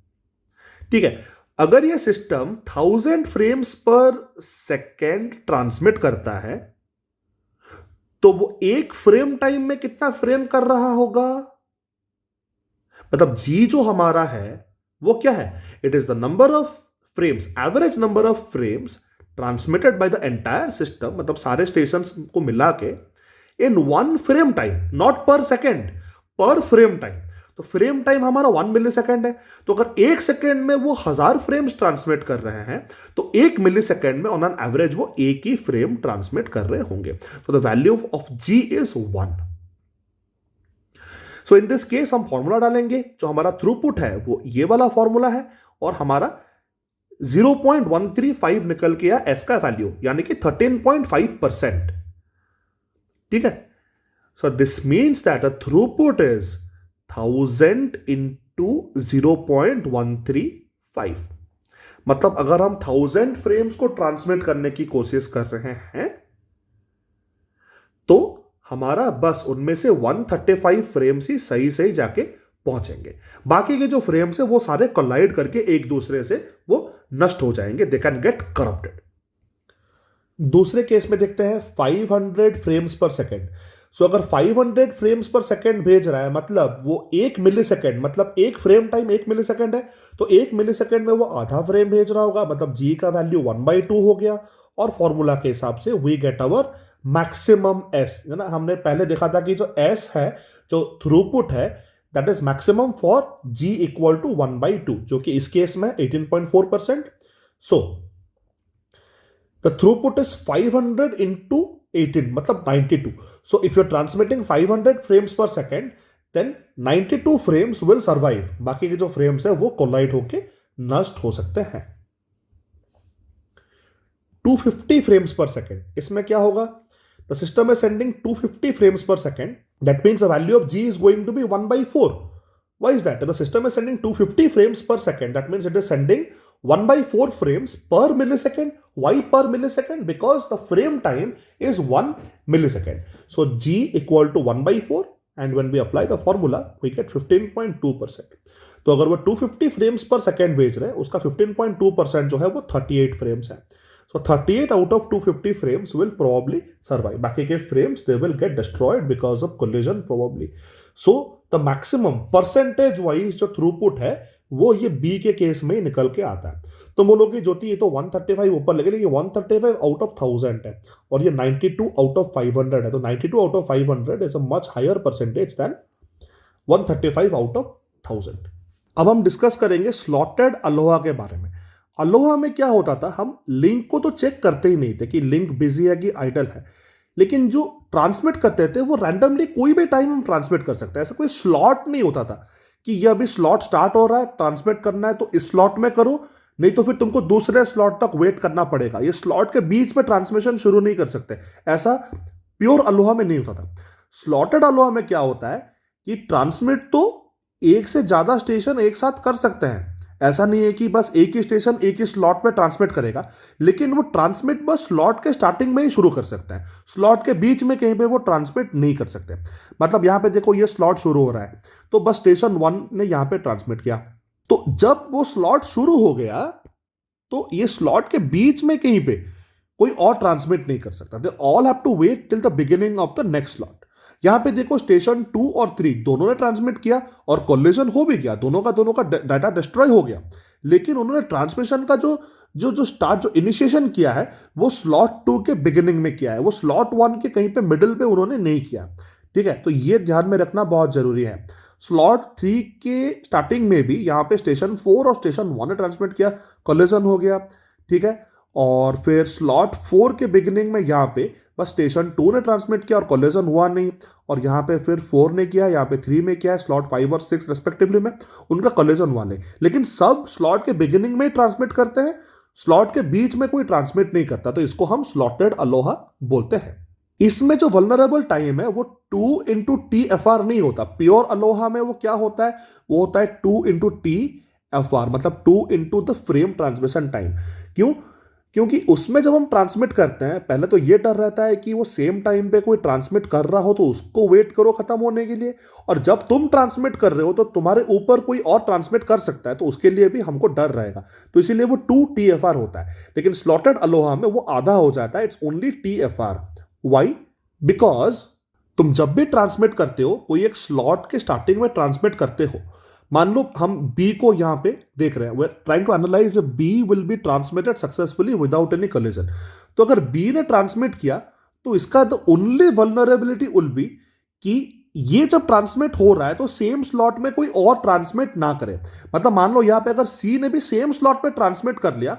ठीक है। अगर ये सिस्टम 1000 फ्रेम्स पर सेकेंड ट्रांसमिट करता है तो वो एक फ्रेम टाइम में कितना फ्रेम कर रहा होगा? मतलब जी जो हमारा है वो क्या है? It is the number of frames, average number of frames transmitted by the entire system, मतलब सारे स्टेशंस को मिला के इन 1 फ्रेम टाइम, नॉट पर सेकेंड, पर फ्रेम टाइम। तो फ्रेम टाइम हमारा 1 मिलीसेकेंड है, तो अगर 1 सेकेंड में वो 1000 फ्रेम्स ट्रांसमिट कर रहे हैं तो 1 मिलीसेकेंड में ऑन एन एवरेज वो एक ही फ्रेम ट्रांसमिट कर रहे होंगे। तो the value of G is 1। So in this case हम फॉर्मूला डालेंगे, जो हमारा थ्रूपुट है वो ये वाला फॉर्मूला है, और हमारा 0.135 निकल के आया एस का वैल्यू, यानी कि 13.5%, ठीक है। So this means that the throughput is 1000 into 0.135। मतलब अगर हम 1000 फ्रेम्स को ट्रांसमिट करने की कोशिश कर रहे हैं तो हमारा बस उनमें से 135 फ्रेम्स ही सही जाके पहुंचेंगे। बाकी के जो फ्रेम्स है वो सारे कोलाइड करके एक दूसरे से वो नष्ट हो जाएंगे, दे कैन गेट करप्टेड। दूसरे केस में देखते हैं 500 फ्रेम्स पर सेकेंड। सो अगर 500 फ्रेम्स पर सेकेंड भेज रहा है, मतलब वो 1 मिलीसेकेंड, मतलब एक फ्रेम टाइम 1 मिलीसेकेंड है, तो 1 मिलीसेकेंड में वो आधा फ्रेम भेज रहा होगा, मतलब जी का वैल्यू 1/2 हो गया। और फॉर्मूला के हिसाब से we get our maximum S, है ना। हमने पहले देखा था कि जो एस है, जो थ्रूपुट है, that is maximum for G equal to 1/2, जो कि इस केस में 18.4%। सो the throughput is 500 into 18, मतलब 92. So if you're transmitting 500 frames per second, then 92 frames will survive. बाकी के जो frames है वो कोलाइड होके नष्ट हो सकते हैं। 250 frames per second, इसमें क्या होगा? The system is sending 250 frames per second. That means the value of g is going to be 1/4. Why is that? The system is sending 250 frames per second. That means it is sending 1/4 frames per millisecond. Why per millisecond? Because the frame time is 1 millisecond. So g equal to 1/4, and when we apply the formula, we get 15.2%. तो अगर वो 250 frames पर second भेज रहे हैं, उसका 15.2% जो है वो 38 फ्रेम्स है। So 38 out of 250 frames will probably survive. बाकी के frames they will get destroyed because of collision probably. So the maximum percentage wise जो throughput है वो ये B के केस में ही निकल के आता है। तो बोलोगे ज्योति ये तो 135 ऊपर लगे, लेकिन ये 135 आउट ऑफ 1000 है और ये 92 आउट ऑफ 500 है। तो 92 out of 500 is a much higher percentage than 135 out of 1000। अब हम डिस्कस करेंगे स्लॉटेड अलोहा के बारे में। अलोहा में क्या होता था, हम लिंक को तो चेक करते ही नहीं थे कि लिंक बिजी है कि आइडल है, लेकिन जो ट्रांसमिट करते थे वो रैंडमली कोई भी टाइम हम ट्रांसमिट कर सकते हैं। ऐसा कोई स्लॉट नहीं होता था कि ये अभी स्लॉट स्टार्ट हो रहा है, ट्रांसमिट करना है तो इस स्लॉट में करो, नहीं तो फिर तुमको दूसरे स्लॉट तक वेट करना पड़ेगा। ये स्लॉट के बीच में ट्रांसमिशन शुरू नहीं कर सकते, ऐसा प्योर अलोहा में नहीं होता था। स्लॉटेड अलोहा में क्या होता है कि ट्रांसमिट तो एक से ज्यादा स्टेशन एक साथ कर सकते हैं। ऐसा नहीं है कि बस एक ही स्टेशन एक ही स्लॉट में ट्रांसमिट करेगा, लेकिन वो ट्रांसमिट बस स्लॉट के स्टार्टिंग में ही शुरू कर सकते हैं, स्लॉट के बीच में कहीं पे वो ट्रांसमिट नहीं कर सकते। मतलब यहां पे देखो ये स्लॉट शुरू हो रहा है, तो बस स्टेशन 1 ने यहां पे ट्रांसमिट किया, तो जब वो स्लॉट शुरू हो गया तो ये स्लॉट के बीच में कहीं पे कोई और ट्रांसमिट नहीं कर सकता। They all have to wait till the beginning of the next slot. यहां पे देखो स्टेशन 2 और 3 दोनों ने ट्रांसमिट किया और कोलिजन हो भी गया, दोनों का डाटा डिस्ट्रॉय हो गया, लेकिन उन्होंने ट्रांसमिशन का जो स्टार्ट जो इनिशिएशन किया है वो स्लॉट 2 के बिगिनिंग में किया है, वो स्लॉट 1 के कहीं पे मिडिल पे उन्होंने नहीं किया। ठीक है, तो ये ध्यान में रखना बहुत जरूरी है। स्लॉट 3 के स्टार्टिंग में भी यहां पे स्टेशन 4 और स्टेशन 1 ने ट्रांसमिट किया, कोलिजन हो गया। ठीक है, और फिर स्लॉट 4 के बिगिनिंग में यहां पे बस स्टेशन 2 ने ट्रांसमिट किया और कोलिजन हुआ नहीं, और यहां पे फिर 4 ने किया, यहां पे 3 में किया, स्लॉट 5 और 6 रेस्पेक्टिवली में उनका कोलिजन हुआ नहीं। लेकिन सब स्लॉट के बिगिनिंग में ट्रांसमिट करते हैं, स्लॉट के बीच में कोई ट्रांसमिट नहीं करता, तो इसको हम स्लॉटेड अलोहा बोलते हैं। इसमें जो वल्नरेबल टाइम है वो 2 into TFR नहीं होता। प्योर अलोहा में वो क्या होता है, वो होता है 2 into TFR, मतलब 2 into the frame transmission time. क्यों? क्योंकि उसमें जब हम ट्रांसमिट करते हैं पहले तो ये डर रहता है कि वो सेम टाइम पे कोई ट्रांसमिट कर रहा हो तो उसको वेट करो खत्म होने के लिए, और जब तुम ट्रांसमिट कर रहे हो तो तुम्हारे ऊपर कोई और ट्रांसमिट कर सकता है, तो उसके लिए भी हमको डर रहेगा, तो इसीलिए वो 2 TFR होता है। लेकिन स्लॉटेड अलोहा में वो आधा हो जाता है, it's only TFR। Why? Because तुम जब भी ट्रांसमिट करते हो, कोई एक स्लॉट के स्टार्टिंग में ट्रांसमिट करते हो, मान लो हम बी को यहां पे देख रहे हैं, we are trying to analyse B will be transmitted successfully without any collision. तो अगर बी ने ट्रांसमिट किया तो इसका the only vulnerability will be कि ये जब ट्रांसमिट हो रहा है तो सेम स्लॉट में कोई और ट्रांसमिट ना करे। मतलब मान लो यहां पे अगर सी ने भी सेम स्लॉट पे ट्रांसमिट कर लिया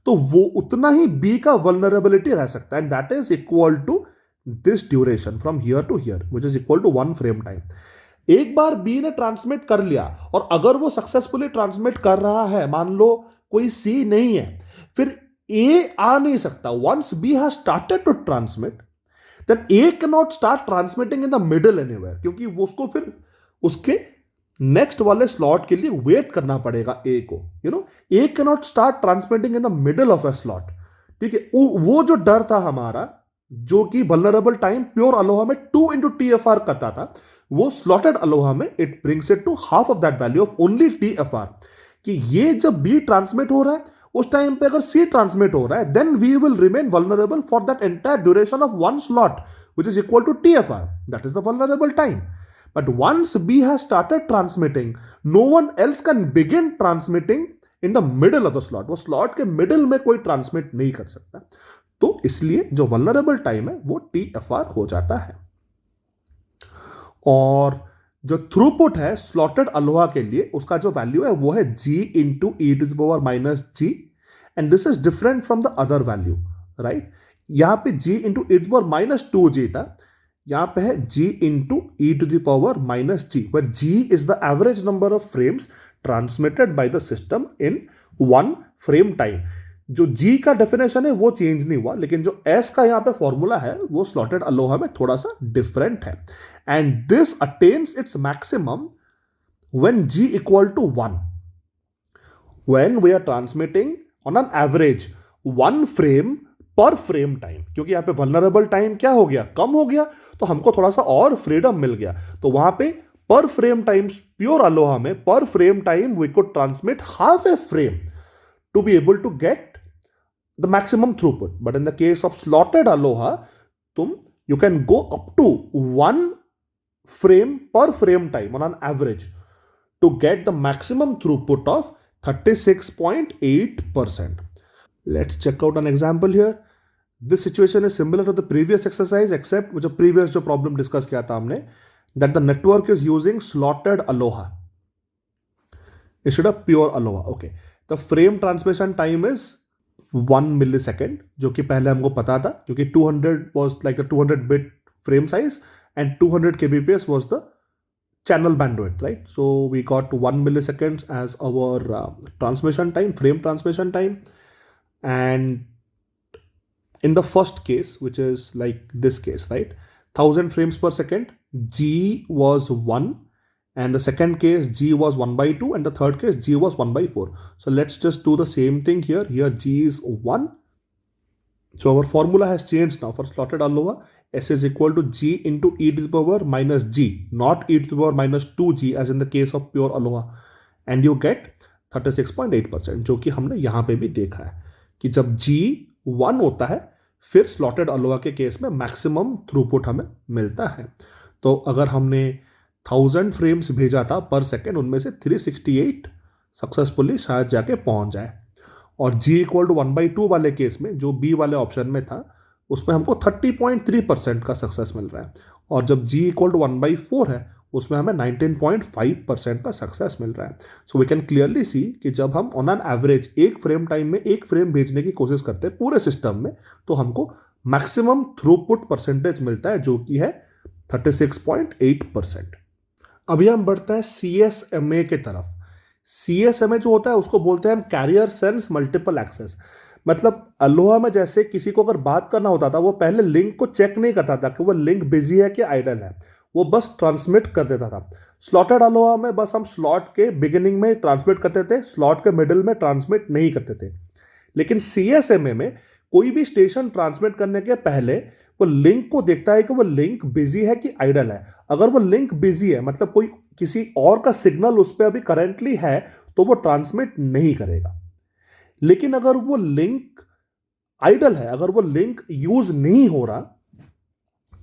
तो वो उतना ही बी का वल्नरेबिलिटी रह सकता है, and that is equal to this duration from here to here which is equal to 1 frame time. एक बार बी ने ट्रांसमिट कर लिया और अगर वो सक्सेसफुली ट्रांसमिट कर रहा है, मान लो कोई सी नहीं है, फिर ए आ नहीं सकता। Once B has started to transmit then A can not start transmitting in the middle anywhere, क्योंकि वो उसको फिर उसके नेक्स्ट वाले स्लॉट के लिए वेट करना पड़ेगा ए को। A can not start transmitting in the middle of a slot. ठीक है, वो जो डर था हमारा, जो कि वल्नरेबल टाइम प्योर अलोहा में 2 into TFR करता था, वो स्लॉटेड अलोहा में it brings it to half of that value of only TFR। कि ये जब बी ट्रांसमिट हो रहा है उस टाइम पे अगर सी ट्रांसमिट हो रहा है, then we will remain vulnerable for that entire duration of one slot which is equal to TFR. That is the vulnerable time. But once B has started transmitting, no one else can begin transmitting in the middle of the slot. वो slot के middle में कोई transmit नहीं कर सकता, तो इसलिए जो vulnerable time है वो TFR हो जाता है। और जो थ्रूपुट है स्लॉटेड अलोहा के लिए, उसका जो वैल्यू है वो है G into E to the power minus G, and this is different from the other value, right. यहां पे G into E to the power minus two G था, यहां पे है G into E to the power minus G, but G is the average number of frames transmitted by the system in one frame time. जो G का definition है वो change नहीं हुआ, लेकिन जो S का यहां पे फॉर्मूला है वो स्लॉटेड अलोहा में थोड़ा सा डिफरेंट है, and this attains its maximum when G equal to 1, when we are transmitting on an average one frame per frame time. क्योंकि यहां पे वल्नरेबल टाइम क्या हो गया, कम हो गया, तो हमको थोड़ा सा और फ्रीडम मिल गया, तो वहां पे पर फ्रेम टाइम प्योर अलोहा में per frame time we could transmit half a frame to be able to get the maximum throughput. But in the case of slotted aloha, you can go up to 1 frame per frame time on an average to get the maximum throughput of 36.8%. Let's check out an example here. This situation is similar to the previous exercise, except with the previous जो problem discuss किया था हमने, that the network is using slotted aloha instead of pure aloha. Okay. The frame transmission time is 1 millisecond, जो कि पहले हमको पता था, क्योंकि 200 was like the 200 bit frame size and 200 kbps was the channel bandwidth, right? So we got 1 milliseconds as our transmission time, frame transmission time. And in the first case, which is like this case, right, 1000 frames per second, G was 1, and the second case G was 1 by 2, and the third case G was 1 by 4. So let's just do the same thing here. Here G is 1. So our formula has changed now for slotted aloha. S is equal to G into e to the power minus G, not e to the power minus 2G as in the case of pure aloha. And you get 36.8%, जो कि हमने यहाँ पे भी देखा है कि जब G 1 होता है फिर slotted aloha के केस में मैक्सिमम थ्रूपुट हमें मिलता है। तो अगर हमने 1000 फ्रेम्स भेजा था पर सेकेंड, उनमें से 368 सक्सेसफुली शायद जाके पहुंच जाए, और G इक्वल टू 1/2 वाले केस में जो B वाले ऑप्शन में था उसमें हमको 30.3% का सक्सेस मिल रहा है, और जब G इक्वल टू 1/4 है उसमें हमें 19.5% का सक्सेस मिल रहा है। So we can clearly see कि जब हम ऑन एन एवरेज एक फ्रेम टाइम में एक फ्रेम भेजने की कोशिश करते हैं पूरे सिस्टम में, तो हमको मैक्सिमम थ्रूपुट परसेंटेज मिलता है, जो कि है 36.8%। अभी हम बढ़ते हैं CSMA के तरफ। CSMA जो होता है उसको बोलते हैं हम कैरियर सेंस मल्टीपल एक्सेस। मतलब अलोहा में जैसे किसी को अगर बात करना होता था, वो पहले लिंक को चेक नहीं करता था कि वो लिंक बिजी है कि आइडल है, वो बस ट्रांसमिट कर देता था। स्लॉटेड अलोहा में बस हम स्लॉट के बिगिनिंग में ट्रांसमिट करते थे, स्लॉट के मिडिल में ट्रांसमिट नहीं करते थे। लेकिन CSMA में कोई भी स्टेशन ट्रांसमिट करने के पहले वो लिंक को देखता है कि वो लिंक बिजी है कि आइडल है। अगर वो लिंक बिजी है, मतलब कोई किसी और का सिग्नल उस पर अभी करेंटली है, तो वो ट्रांसमिट नहीं करेगा। लेकिन अगर वो लिंक आइडल है, अगर वो लिंक यूज नहीं हो रहा,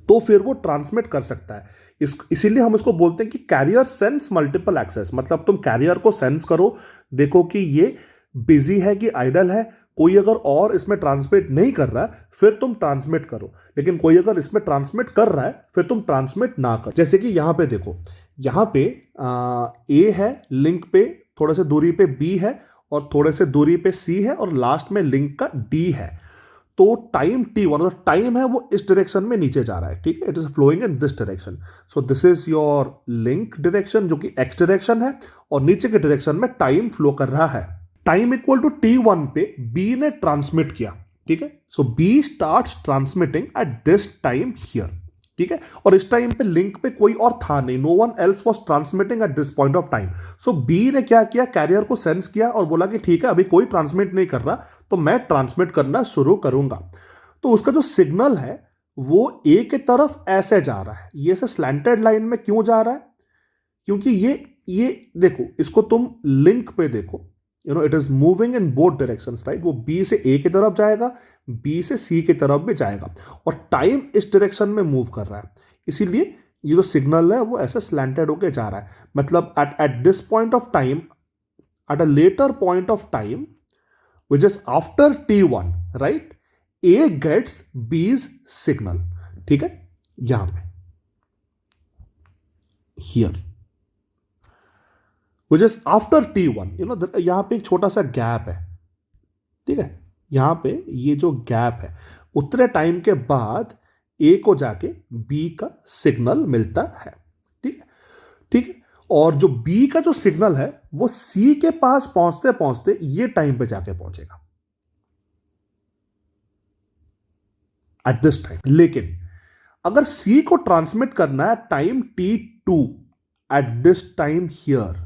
तो फिर वो ट्रांसमिट कर सकता है। इसीलिए हम इसको बोलते हैं कि कैरियर सेंस मल्टीपल एक्सेस। मतलब तुम कैरियर को सेंस करो, देखो कि ये बिजी है कि आइडल है, कोई अगर और इसमें ट्रांसमिट नहीं कर रहा है फिर तुम ट्रांसमिट करो, लेकिन कोई अगर इसमें ट्रांसमिट कर रहा है फिर तुम ट्रांसमिट ना करो। जैसे कि यहां पे देखो, यहां पे A है, लिंक पे थोड़े से दूरी पे B है, और थोड़े से दूरी पे C है, और लास्ट में लिंक का D है। तो टाइम T1, मतलब टाइम है वो इस डायरेक्शन में नीचे जा रहा है, ठीक है, it is flowing in this direction. So this is your link direction जो कि X डायरेक्शन है, और नीचे के डायरेक्शन में टाइम फ्लो कर रहा है। टाइम इक्वल टू T1 पे B ने ट्रांसमिट किया, ठीक है। सो B starts transmitting at this time here, ठीक है, और इस टाइम पे लिंक पे कोई और था नहीं, no one else was transmitting at this point of time. So B ने क्या किया, कैरियर को सेंस किया और बोला कि ठीक है, अभी कोई ट्रांसमिट नहीं कर रहा, तो मैं ट्रांसमिट करना शुरू करूंगा। तो उसका जो सिग्नल है वो A की तरफ ऐसे जा रहा है। ये से स्लैंटेड लाइन में क्यों जा रहा है? क्योंकि ये देखो, इसको तुम लिंक पे देखो, it is moving in both directions, right. वो बी से ए की तरफ जाएगा, बी से सी की तरफ भी जाएगा, और टाइम इस डायरेक्शन में मूव कर रहा है, इसीलिए ये जो सिग्नल है वो ऐसे स्लैंटेड होके जा रहा है। मतलब at this point of time, at a later point of time which is after t1, right, A gets B's signal, ठीक है, यहां पे here which is after t1, यहां पे एक छोटा सा गैप है, ठीक है, यहां पे ये जो गैप है उतने टाइम के बाद ए को जाके बी का सिग्नल मिलता है, ठीक है, ठीक है। और जो बी का जो सिग्नल है वो सी के पास पहुंचते पहुंचते ये टाइम पे जाके पहुंचेगा एट दिस टाइम। लेकिन अगर सी को ट्रांसमिट करना है time t2 eight this time here,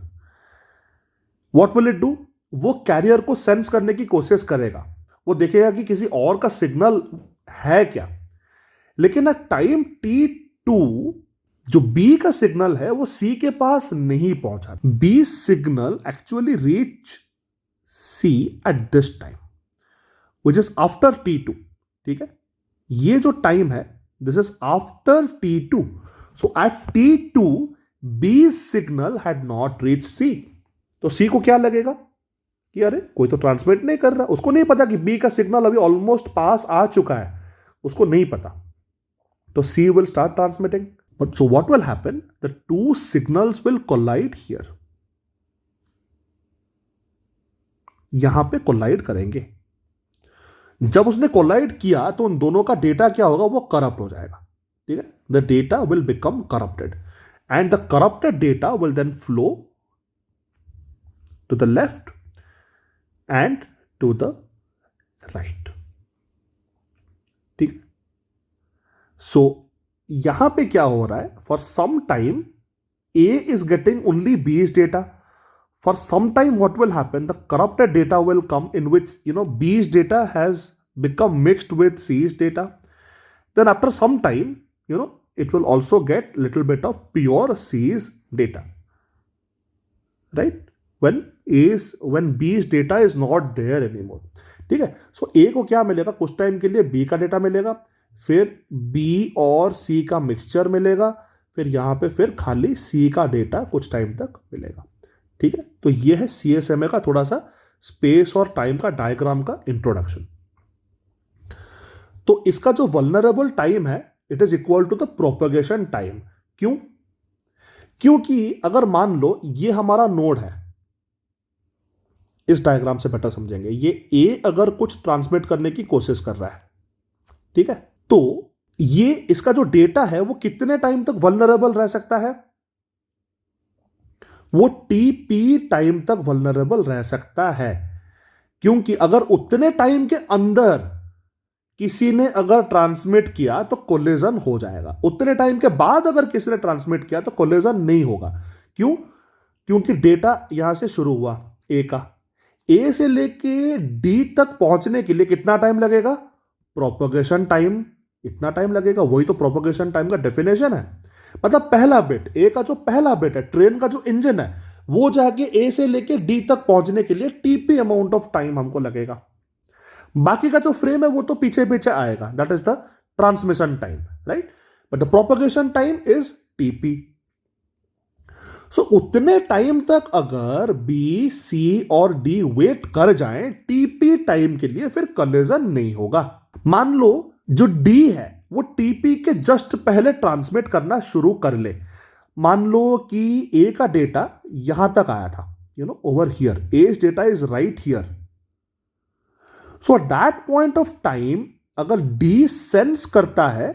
what will it do? वो कैरियर को सेंस करने की कोशिश करेगा, वो देखेगा कि किसी और का सिग्नल है क्या। लेकिन एट टाइम t2 जो बी का सिग्नल है वो सी के पास नहीं पहुंचा। B signal actually reach C at this time which is after t2, ठीक है, ये जो टाइम है this is after t2। So at t2 B signal had not reach C. तो सी को क्या लगेगा कि अरे कोई तो ट्रांसमिट नहीं कर रहा, उसको नहीं पता कि बी का सिग्नल अभी ऑलमोस्ट पास आ चुका है, उसको नहीं पता। तो C will start transmitting, but so what will happen, the two signals will collide here, यहां पे कोलाइड करेंगे। जब उसने कोलाइड किया तो उन दोनों का डेटा क्या होगा, वो करप्ट हो जाएगा, ठीक है, the data will become corrupted and the corrupted data will then flow to the left and to the right, ठीक। सो यहां पे क्या हो रहा है, for some time A is getting only B's data, for some time what will happen, the corrupted data will come in which b's data has become mixed with c's data. Then after some time it will also get little bit of pure c's data, right, when b's data is not there anymore, ठीक है। सो a को क्या मिलेगा, कुछ time के लिए b का data मिलेगा, फिर b और c का मिक्सचर मिलेगा, फिर यहां पे फिर खाली c का डेटा कुछ टाइम तक मिलेगा, ठीक है। तो ये है CSMA का थोड़ा सा स्पेस और टाइम का डायग्राम का इंट्रोडक्शन। तो इसका जो वल्नरेबल टाइम है it is equal to the propagation time. क्यों? क्योंकि अगर मान लो ये हमारा नोड है, इस डायग्राम से बेटर समझेंगे, ये A अगर कुछ ट्रांसमिट करने की कोशिश कर रहा है, ठीक है, तो ये इसका जो डेटा है वो कितने टाइम तक वल्नरेबल रह सकता है, वो TP टाइम तक वल्नरेबल रह सकता है। क्योंकि अगर उतने टाइम के अंदर किसी ने अगर ट्रांसमिट किया तो कोलिजन हो जाएगा, उतने टाइम के बाद अगर किसी ने ट्रांसमिट किया तो कोलिजन नहीं होगा। क्यों? क्योंकि डेटा यहां से शुरू हुआ ए का, ए से लेके डी तक पहुंचने के लिए कितना टाइम लगेगा, प्रोपगेशन टाइम इतना टाइम लगेगा। वही तो प्रोपगेशन टाइम का डेफिनेशन है। मतलब पहला बिट, ए का जो पहला बिट है, ट्रेन का जो इंजन है, वो जाके ए से लेके डी तक पहुंचने के लिए टीपी अमाउंट ऑफ टाइम हमको लगेगा। बाकी का जो फ्रेम है वो तो पीछे पीछे आएगा, that is the transmission time, right, but the propagation time is TP. So उतने टाइम तक अगर बी, सी और डी वेट कर जाएं टीपी टाइम के लिए, फिर कोलिजन नहीं होगा। मान लो जो डी है वो टीपी के जस्ट पहले ट्रांसमिट करना शुरू कर ले। मान लो कि ए का डेटा यहां तक आया था, over here, as data is right here. So at that point of time अगर डी सेंस करता है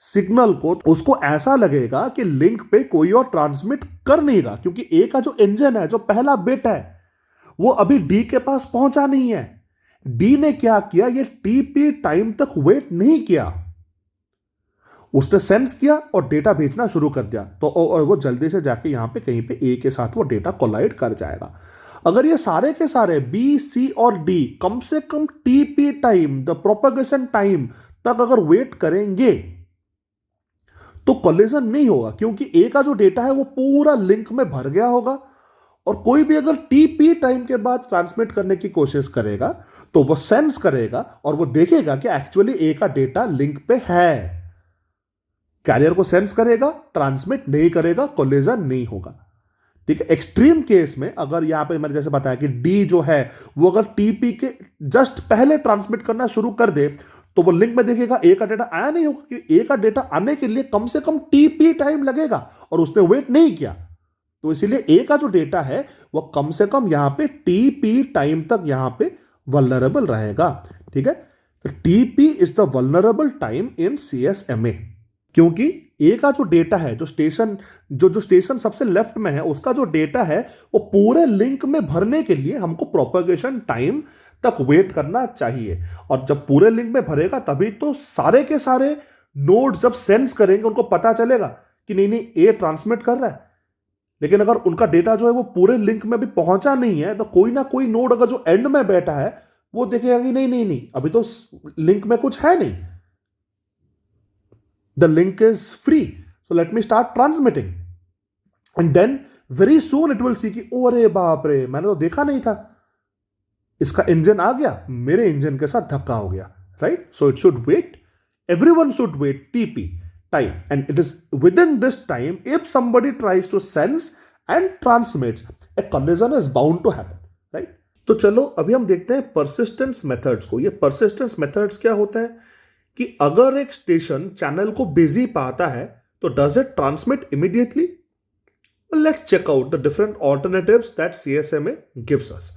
सिग्नल को, तो उसको ऐसा लगेगा कि लिंक पे कोई और ट्रांसमिट कर नहीं रहा, क्योंकि ए का जो इंजन है, जो पहला बिट है, वो अभी डी के पास पहुंचा नहीं है। डी ने क्या किया, ये टीपी टाइम तक वेट नहीं किया, उसने सेंस किया और डेटा भेजना शुरू कर दिया। तो और वो जल्दी से जाके यहां पे कहीं पे ए के साथ वो डेटा कोलाइड कर जाएगा। अगर ये सारे के सारे बी, सी और डी कम से कम TP time, the propagation time तक अगर वेट करेंगे तो कोलिजन नहीं होगा, क्योंकि ए का जो डेटा है वो पूरा लिंक में भर गया होगा और कोई भी अगर टीपी टाइम के बाद ट्रांसमिट करने की कोशिश करेगा तो वो सेंस करेगा और वो देखेगा कि एक्चुअली ए का डेटा लिंक पे है। कैरियर को सेंस करेगा, ट्रांसमिट नहीं करेगा, कोलिजन नहीं होगा। ठीक है। एक्सट्रीम केस में अगर यहां पे मैंने जैसे बताया कि डी जो है वो अगर टीपी के जस्ट पहले ट्रांसमिट करना शुरू कर दे तो वो लिंक में देखेगा ए का डेटा आया नहीं होगा, क्योंकि ए का डेटा आने के लिए कम से कम टीपी टाइम लगेगा और उसने वेट नहीं किया। तो इसीलिए ए का जो डेटा है वो कम से कम यहां पे टीपी टाइम तक यहां पे वल्नरेबल रहेगा। ठीक है। तो TP is the vulnerable time in CSMA, क्योंकि ए का जो डेटा है, जो स्टेशन सबसे लेफ्ट में है, उसका जो डेटा है वो पूरे लिंक में भरने के लिए हमको प्रोपेगेशन टाइम तक वेट करना चाहिए। और जब पूरे लिंक में भरेगा तभी तो सारे के सारे नोड जब सेंस करेंगे उनको पता चलेगा कि नहीं नहीं ए ट्रांसमिट कर रहा है। लेकिन अगर उनका डेटा जो है वो पूरे लिंक में भी पहुंचा नहीं है तो कोई ना कोई नोड अगर जो एंड में बैठा है वो देखेगा कि नहीं नहीं नहीं अभी तो लिंक में कुछ है नहीं, the link is free, so let me start transmitting, and then very soon it will see कि ओ अरे बाप रे मैंने तो देखा नहीं था, इसका इंजन आ गया, मेरे इंजन के साथ धक्का हो गया। Right. So it should wait, everyone should wait TP time, and it is within this time if somebody tries to sense and transmits a collision is bound to happen। Right. तो चलो अभी हम देखते हैं परसिस्टेंस मेथड्स को। ये persistence methods क्या होते हैं कि अगर एक स्टेशन चैनल को बिजी पाता है तो does it transmit immediately? Let's check out the different alternatives that CSMA gives us.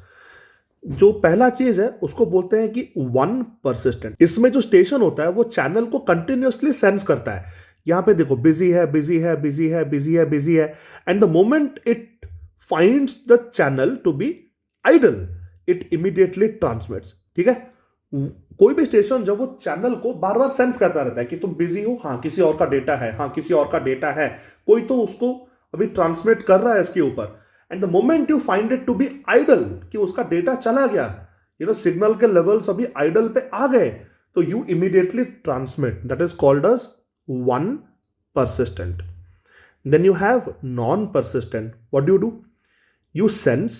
जो पहला चीज है उसको बोलते हैं कि वन परसिस्टेंट। इसमें जो स्टेशन होता है वो चैनल को कंटिन्यूअसली सेंस करता है। यहां पे देखो बिजी है, बिजी है, बिजी है, बिजी है, बिजी है, and the moment it finds the channel to be idle it immediately transmits. ठीक है। कोई भी स्टेशन जब वो चैनल को बार बार सेंस करता रहता है कि तुम बिजी हो, हाँ किसी और का डेटा है, हाँ किसी और का डेटा है, कोई तो उसको अभी ट्रांसमिट कर रहा है इसके ऊपर, and the moment you find it to be idle कि उसका डेटा चला गया, सिग्नल के लेवल्स अभी आइडल पे आ गए, तो you immediately transmit. That is called as one persistent. Then you have non persistent. What do you do? You sense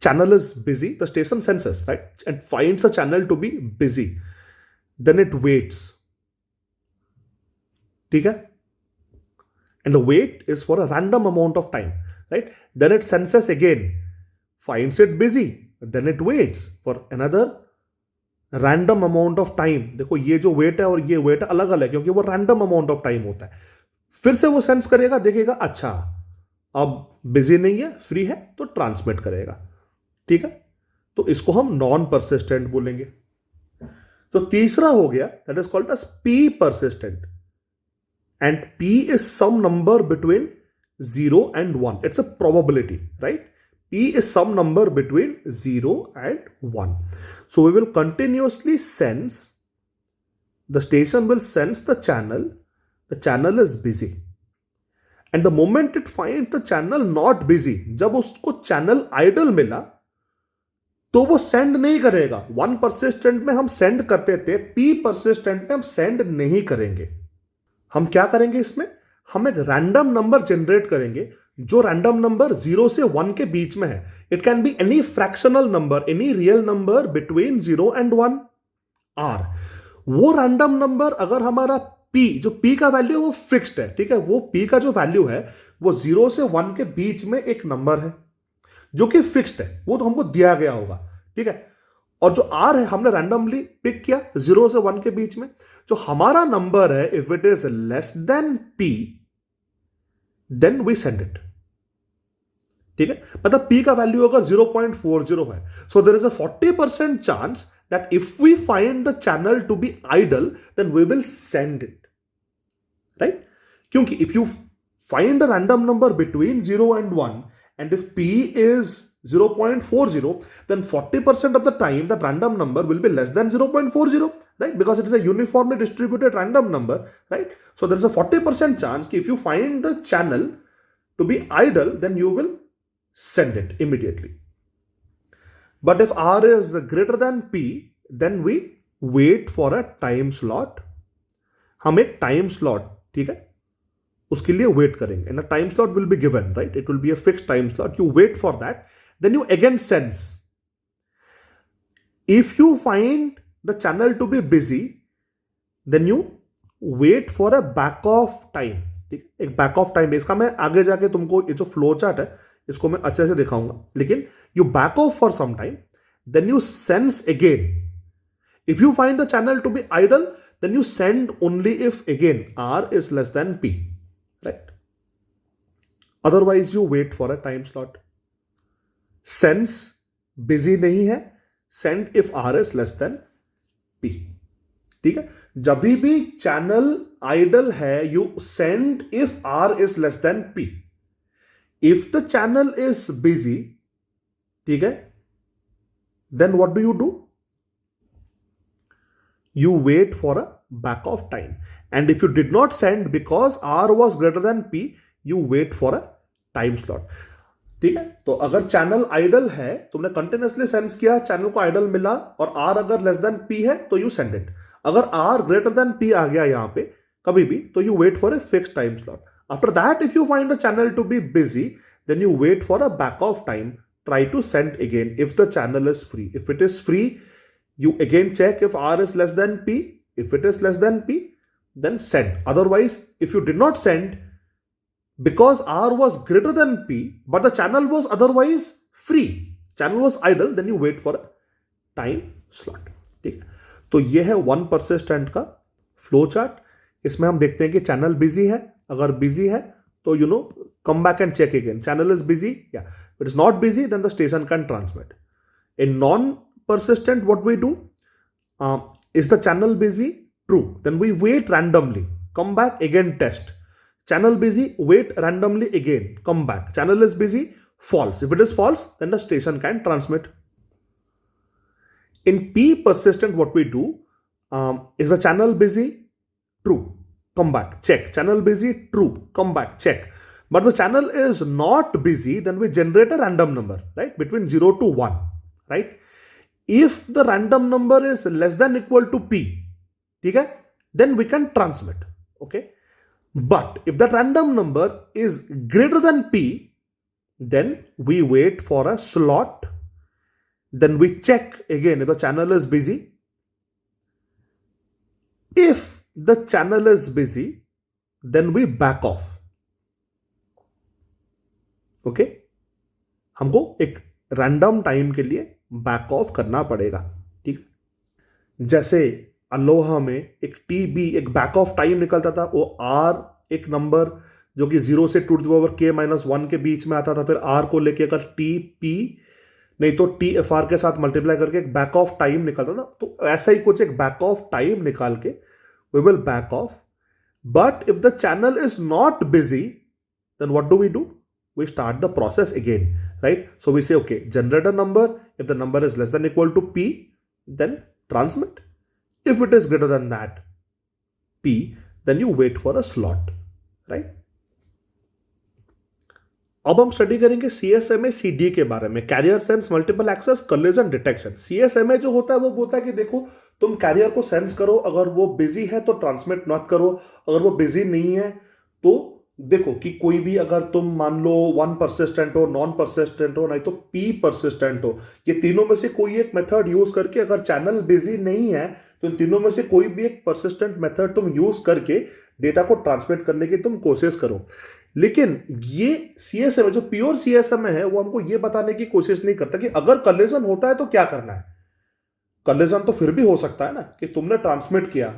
channel is busy, the station senses, right, and finds the channel to be busy, then it waits. ठीक है? And the wait is for a random amount of time, right? Then it senses again, finds it busy, then it waits for another random amount of time. देखो ये जो wait है और ये wait अलग अलग है क्योंकि वो रैंडम अमाउंट ऑफ टाइम होता है। फिर से वो सेंस करेगा, देखेगा अच्छा अब बिजी नहीं है, फ्री है, तो ट्रांसमिट करेगा। ठीक है, तो इसको हम नॉन परसिस्टेंट बोलेंगे। तो तीसरा हो गया that is called as P persistent, and P is some number between 0 and 1. It's a probability, right? P is some number between 0 and 1. So we will continuously sense, the station will sense the channel is busy. And the moment it finds the channel not busy, जब उसको channel idle मिला तो वो send नहीं करेगा। One persistent में हम send करते थे, पी परसिस्टेंट में हम सेंड नहीं करेंगे। हम क्या करेंगे इसमें? हम एक रैंडम नंबर जनरेट करेंगे जो रैंडम नंबर 0 से 1 के बीच में है। It can be any fractional number, any real number between 0 and 1 R. वो रैंडम नंबर अगर हमारा P, जो P का वैल्यू है वो फिक्स्ड है, ठीक है, वो P का जो वैल्यू है वो 0 से 1 के बीच में एक नंबर है जो कि फिक्स्ड है, वो तो हमको दिया गया होगा। ठीक है, और जो R है हमने रैंडमली पिक किया 0 से 1 के बीच में। जो हमारा नंबर है, if it is less than P, then we send it. ठीक है, मतलब P का वैल्यू अगर 0.40 है, so there is a 40% chance that if we find the channel to be idle, then we will send it, right? क्योंकि if you find a random number between 0 and 1, and if P is 0.40, then 40% of the time that random number will be less than 0.40, right? Because it is a uniformly distributed random number, right? So there is a 40% chance if you find the channel to be idle, then you will send it immediately. But if R is greater than P, then we wait for a time slot. हम एक time slot, ठीक है, उसके लिए wait करेंगे and a time slot will be given, right, it will be a fixed time slot, you wait for that, then you again sense. If you find the channel to be busy, then you wait for a back off time. ठीक है, एक back off time, इसका मैं आगे जाके तुमको ये जो फ्लो चार्ट है इसको मैं अच्छे से दिखाऊंगा. लेकिन you back off for some time, then you sense again. If you find the channel to be idle, then you send only if again R is less than P, right? Otherwise you wait for a time slot. Sense busy नहीं है, send if R is less than P. ठीक है, जब भी channel idle है you send if R is less than P. If the channel is busy, ठीक है, then what do? You wait for a back of time, and if you did not send because R was greater than P, you wait for a time slot. ठीक है, तो अगर channel idle है, तुमने continuously sense किया, channel को idle मिला और R अगर लेस देन P है तो यू सेंड इट. अगर R ग्रेटर देन P आ गया यहां पे कभी भी, तो you wait for a fixed time slot. After that if you find the channel to be busy, then you wait for a back off time, try to send again if the channel is free. If it is free, you again check if R is less than P. If it is less than P, then send. Otherwise, if you did not send because R was greater than P, but the channel was otherwise free, channel was idle, then you wait for a time slot. ठीक है, तो ये है one persistent का flow chart. इसमें हम देखते हैं कि चैनल बिजी है. अगर बिजी है तो come back and check again. Channel is busy, yeah. If it is not busy, then the station can transmit. In non-persistent, what we do? Is the channel busy? True. Then we wait randomly. Come back again, test. Channel busy, wait randomly again. Come back. Channel is busy, false. If it is false, then the station can transmit. In P persistent, what we do? Is the channel busy? True. Come back. Check. Channel busy? True. Come back. Check. But the channel is not busy, then we generate a random number, right? Between 0 to 1, right? If the random number is less than equal to P, ठीक है, then we can transmit, okay? But if that random number is greater than P, then we wait for a slot, then we check again if the channel is busy. If the channel is busy, then we back off, okay? हमको एक random time के लिए back of करना पड़ेगा. ठीक, जैसे Aloha में एक टीबी, एक बैक ऑफ टाइम निकलता था, वो आर एक नंबर जो कि 0 से 2⁻k-1 के बीच में आता था, फिर आर को लेके अगर टी पी नहीं तो टी एफ आर के साथ मल्टीप्लाई करके एक बैक ऑफ टाइम निकलता था. तो ऐसा ही कुछ एक बैक ऑफ टाइम निकाल के we will back off. But if the channel is not busy, then what do we do? We start the process again, right? So we say, okay, generate a number. If the number is less than equal to P, then transmit. If it is greater than that P, then you wait for a slot, right? अब हम study करेंगे CSMA CD के बारे में, carrier sense multiple access collision detection. CSMA जो होता है वो बोलता है कि देखो, तुम कैरियर को सेंस करो, अगर वो बिजी है तो ट्रांसमिट मत करो, अगर वो बिजी नहीं है तो देखो कि कोई भी, अगर तुम मान लो 1 persistent हो, नॉन persistent हो, नहीं तो P persistent हो, ये तीनों में से कोई एक मेथड यूज करके, अगर चैनल बिजी नहीं है तो इन तीनों में से कोई भी एक persistent मेथड तुम यूज करके डेटा को ट्रांसमिट करने की तुम कोशिश करो. लेकिन ये CSMA जो प्योर CSMA है वो हमको ये बताने की कोशिश नहीं करता कि अगर कलिजन होता है तो क्या करना है. कलिजन तो फिर भी हो सकता है ना कि तुमने ट्रांसमिट किया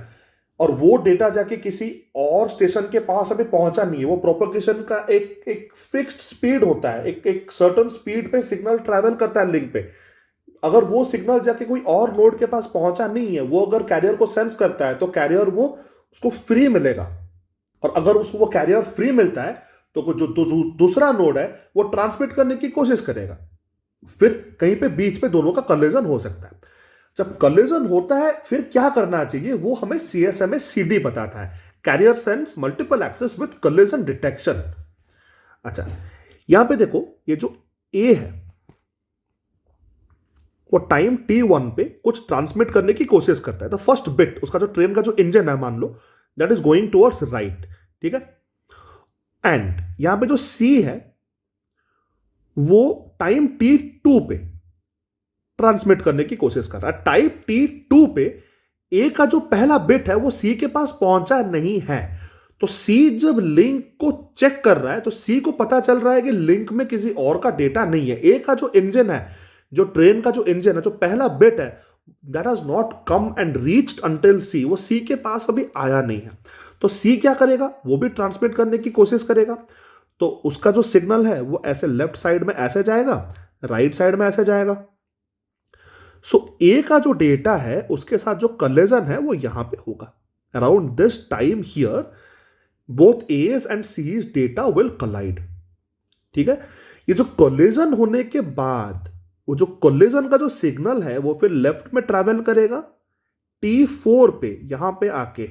और वो डेटा जाके किसी और स्टेशन के पास अभी पहुंचा नहीं है. वो प्रोपगेशन का एक फिक्स्ड स्पीड होता है, एक सर्टेन स्पीड पे सिग्नल ट्रैवल करता है लिंक पे. अगर वो सिग्नल जाके कोई और नोड के पास पहुंचा नहीं है, वो अगर कैरियर को सेंस करता है तो कैरियर वो उसको फ्री मिलेगा. और अगर उसको वो कैरियर फ्री मिलता है तो जो दूसरा नोड है वो ट्रांसमिट करने की कोशिश करेगा. फिर कहीं पे बीच पे दोनों का कलिजन हो सकता है. जब कलिजन होता है फिर क्या करना चाहिए वो हमें CSMA CD बताता है, carrier sense multiple access with collision detection. अच्छा, यहां पे देखो, ये जो A है वो टाइम T1 पे कुछ ट्रांसमिट करने की कोशिश करता है. द फर्स्ट बिट, उसका जो ट्रेन का जो इंजन है मान लो, that is going towards right, ठीक है. एंड यहां पे जो सी है वो टाइम T2 पे ट्रांसमिट करने की कोशिश कर रहा है। टाइप T2 पे ए का जो पहला बिट है वो सी के पास पहुंचा नहीं है, तो सी जब लिंक को चेक कर रहा है तो सी को पता चल रहा है कि लिंक में किसी और का डेटा नहीं है। ए का जो इंजन है, जो ट्रेन का जो इंजन है, जो पहला बिट है, that has not come and reached until C, वो सी के पास अभी आया नहीं है। तो सी क्या करेगा, वो भी ट्रांसमिट करने की कोशिश करेगा। तो उसका जो सिग्नल है वो ऐसे लेफ्ट साइड में ऐसे जाएगा, राइट साइड में ऐसे जाएगा। सो ए का जो डेटा है उसके साथ जो कोलिजन है वो यहां पे होगा। Around this time here both A's and C's data will collide. ठीक है, ये जो कोलिजन होने के बाद वो जो कोलिजन का जो सिग्नल है वो फिर लेफ्ट में ट्रैवल करेगा, T4 पे यहां पे आके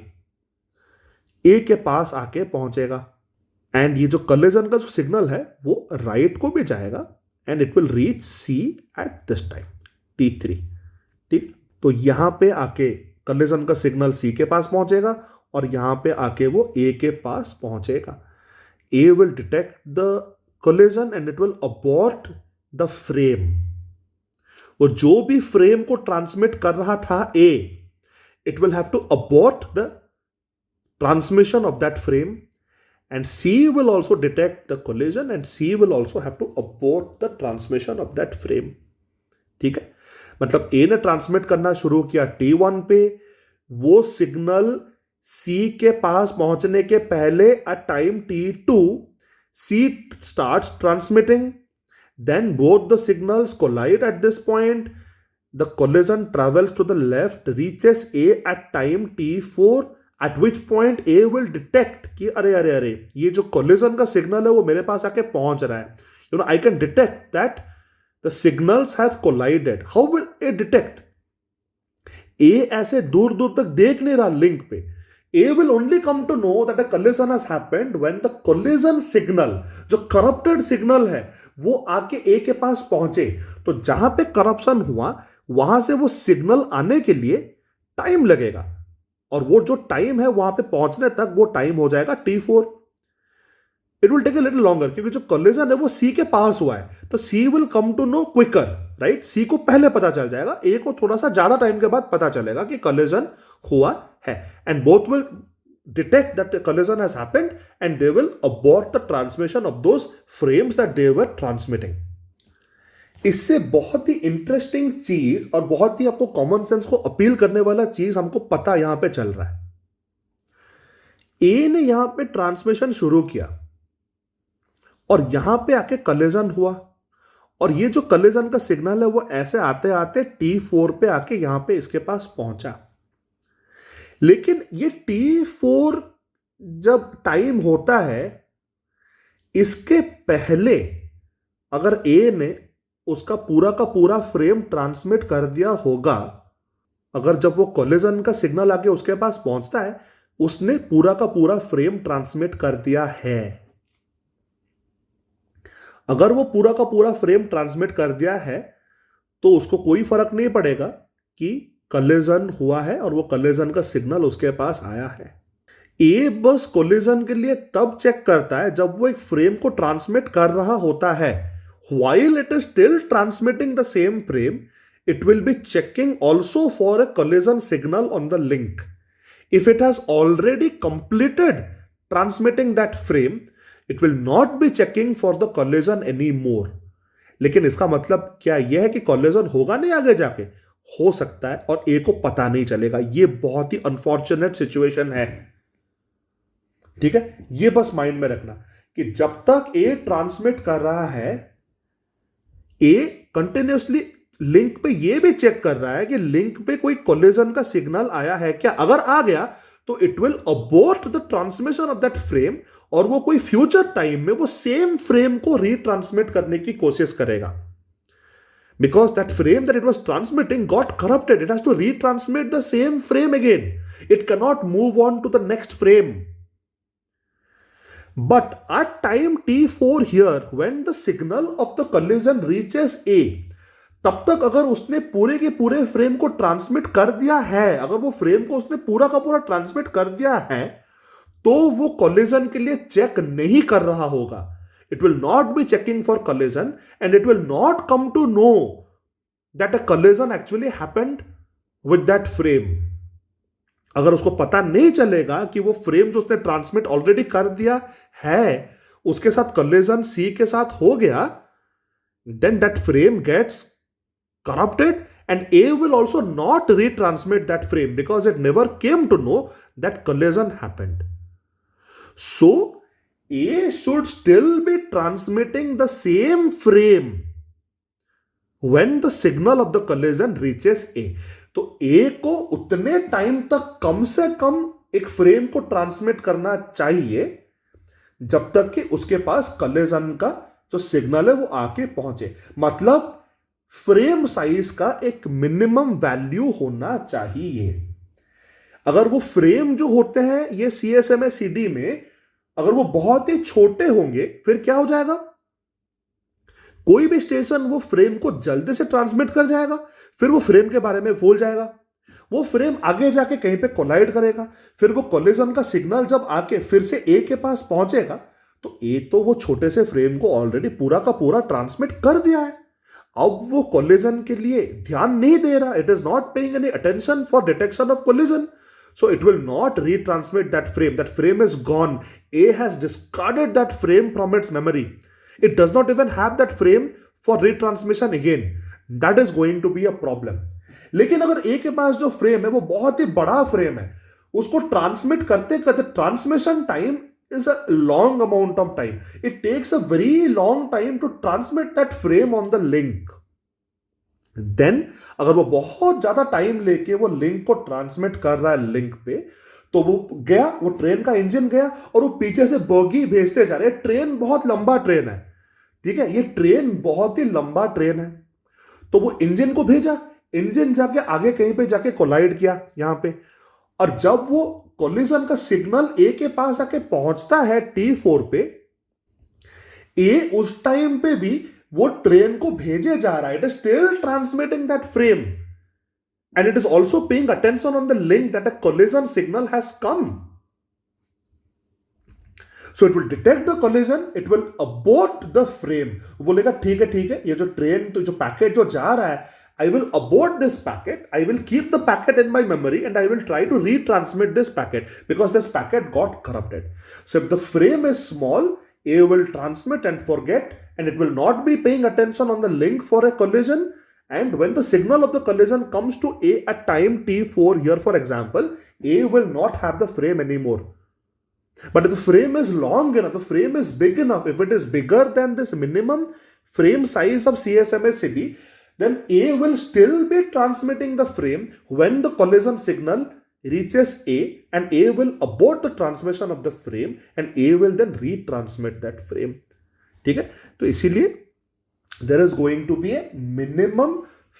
ए के पास आके पहुंचेगा। एंड ये जो कोलिजन का जो सिग्नल है वो राइट को भी जाएगा and it will reach C at this time T3। ठीक, तो यहां पे आके कोलिजन का सिग्नल सी के पास पहुंचेगा और यहां पे आके वो ए के पास पहुंचेगा। A will detect the collision and it will abort the frame. वो जो भी फ्रेम को ट्रांसमिट कर रहा था A, it will have to abort the transmission of that frame, and C will also detect the collision and C will also have to abort the transmission of that frame। ठीक है, मतलब A ने transmit करना शुरू किया T1 पे, वो signal C के पास पहुंचने के पहले at time T2 C starts transmitting, then both the signals collide at this point, the collision travels to the left, reaches A at time T4, at which point A will detect कि अरे अरे अरे ये जो collision का signal है वो मेरे पास आके पहुंच रहा है। You know, I can detect that the signals have collided. How will A detect? A ऐसे दूर दूर तक देख नहीं रहा लिंक पे। A will only come to know that a collision has happened when the collision signal, जो corrupted signal है, वो आके A के पास पहुंचे। तो जहां पे करप्शन हुआ वहां से वो सिग्नल आने के लिए टाइम लगेगा, और वो जो टाइम है वहां पे पहुंचने तक वो टाइम हो जाएगा T4। It will take a little longer, क्योंकि जो कोलिजन है वो सी के पास हुआ है, तो C will come to know quicker, right. C को पहले पता चल जाएगा, ए को थोड़ा सा ज्यादा टाइम के बाद पता चलेगा कि कोलिजन हुआ है, and both will detect that the collision has happened and they will abort the transmission of those frames that they were transmitting। इससे बहुत ही इंटरेस्टिंग चीज और बहुत ही आपको कॉमन सेंस को अपील करने वाला चीज हमको पता यहां पे चल रहा है। ए ने यहां पे ट्रांसमिशन शुरू किया और यहां पे आके कोलिजन हुआ, और ये जो कोलिजन का सिग्नल है वो ऐसे आते आते T4 पे आके यहां पे इसके पास पहुंचा। लेकिन ये T4 जब टाइम होता है, इसके पहले अगर ए ने उसका पूरा का पूरा फ्रेम ट्रांसमिट कर दिया होगा, अगर जब वो कोलिजन का सिग्नल आके उसके पास पहुंचता है, उसने पूरा का पूरा फ्रेम ट्रांसमिट कर दिया है। अगर वो पूरा का पूरा फ्रेम ट्रांसमिट कर दिया है तो उसको कोई फर्क नहीं पड़ेगा कि कोलिजन हुआ है और वो कोलिजन का सिग्नल उसके पास आया है। ए बस कोलिजन के लिए तब चेक करता है जब वो एक फ्रेम को ट्रांसमिट कर रहा होता है। While it is still transmitting the same frame, it will be checking also for a collision signal on the link. If it has already completed transmitting that frame, it will not be checking for the collision anymore। लेकिन इसका मतलब क्या यह है कि collision होगा नहीं आगे जाके? हो सकता है, और ए को पता नहीं चलेगा। ये बहुत ही अनफॉर्चुनेट सिचुएशन है। ठीक है, ये बस माइंड में रखना कि जब तक ए ट्रांसमिट कर रहा है, ए कंटिन्यूसली लिंक पे ये भी चेक कर रहा है कि लिंक पे कोई कोलिजन का सिग्नल आया है क्या। अगर आ गया तो it will abort the transmission of that frame, और वो कोई फ्यूचर टाइम में वो सेम फ्रेम को रीट्रांसमिट करने की कोशिश करेगा। Because that frame that it was transmitting got corrupted, it has to retransmit the same frame again. It can not move on to the next frame. But at time T4 here, when the signal of the collision reaches A, तब तक अगर उसने पूरे के पूरे frame को transmit कर दिया है, अगर वो फ्रेम को उसने पूरा का पूरा ट्रांसमिट कर दिया है, तो वो कोलिजन के लिए चेक नहीं कर रहा होगा. It will not be checking for collision and it will not come to know that a collision actually happened with that frame. अगर उसको पता नहीं चलेगा कि वो फ्रेम जो उसने ट्रांसमिट ऑलरेडी कर दिया है उसके साथ collision C के साथ हो गया, then that frame gets corrupted and A will also not retransmit that frame because it never came to know that collision happened. So A should still be transmitting the same frame when the signal of the collision reaches A. तो A को उतने time तक कम से कम एक frame को transmit करना चाहिए जब तक कि उसके पास कॉलिजन का जो सिग्नल है वो आके पहुंचे. मतलब फ्रेम साइज का एक मिनिमम वैल्यू होना चाहिए. अगर वो फ्रेम जो होते हैं ये CSMA CD में अगर वो बहुत ही छोटे होंगे फिर क्या हो जाएगा, कोई भी स्टेशन वो फ्रेम को जल्दी से ट्रांसमिट कर जाएगा, फिर वो फ्रेम के बारे में भूल जाएगा, वो फ्रेम आगे जाके कहीं पे कोलाइड करेगा, फिर वो कोलिजन का सिग्नल जब आके फिर से ए के पास पहुंचेगा तो ए तो वो छोटे से फ्रेम को ऑलरेडी पूरा का पूरा ट्रांसमिट कर दिया है. अब वो कोलिजन के लिए ध्यान नहीं दे रहा, it is not paying any attention for detection of collision. So it will not retransmit that frame. That frame is gone. A has discarded that frame from its memory. It does not even have that frame for retransmission again. That is going to be a problem. लेकिन अगर A के पास जो frame है वो बहुत ही बड़ा frame है, उसको ट्रांसमिट करते करते transmission time is a long amount of time. It takes a very long time to transmit that frame on the link. Then अगर वो बहुत ज्यादा टाइम लेके वो लिंक को ट्रांसमिट कर रहा है लिंक पे, तो वो गया, वो ट्रेन का इंजन गया और वो पीछे से बगी भेजते जा रहे हैं. ट्रेन बहुत लंबा ट्रेन है, ठीक है, ये ट्रेन बहुत ही लंबा ट्रेन है. तो वो इंजन को भेजा, इंजन जाके आगे कहीं पे जाके कोलाइड किया यहां पे, और जब वो कोलिजन का सिग्नल ए के पास आके पहुंचता है T4 पे, ए उस टाइम पे भी वो ट्रेन को भेजे जा रहा है. It is still transmitting that frame and it is also paying attention on the link that a collision signal has come. So it will detect the collision, it will abort the frame. बोलेगा ठीक है, ये जो train तो जो packet जो जा रहा है, I will abort this packet, I will keep the packet in my memory and I will try to retransmit this packet because this packet got corrupted. So if the frame is small, A will transmit and forget and it will not be paying attention on the link for a collision, and when the signal of the collision comes to A at time T4 here for example, A will not have the frame anymore. But if the frame is long enough, the frame is big enough, if it is bigger than this minimum frame size of CSMA CD, then A will still be transmitting the frame when the collision signal reaches A, and A will abort the transmission of the frame and A will then retransmit that frame. ठीक है, तो इसीलिए there is going to be a minimum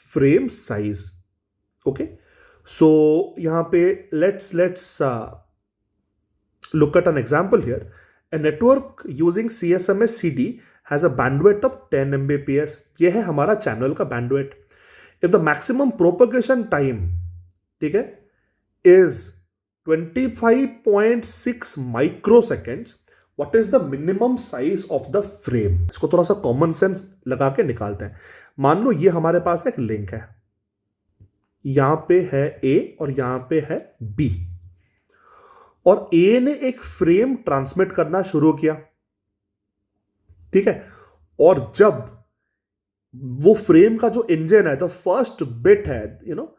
frame size. Okay, so यहाँ पे let's look at an example here. A network using CSMA CD has a bandwidth of 10 Mbps. ये है हमारा channel का bandwidth. If the maximum propagation time, ठीक है, is 25.6 microseconds, what is the minimum size of the frame? इसको थोड़ा सा common sense लगा के निकालते हैं. मान लो ये हमारे पास एक लिंक है, यहां पे है A और यहां पे है B, और A ने एक फ्रेम ट्रांसमिट करना शुरू किया, ठीक है, और जब वो फ्रेम का जो इंजन है, द फर्स्ट बिट है, you no,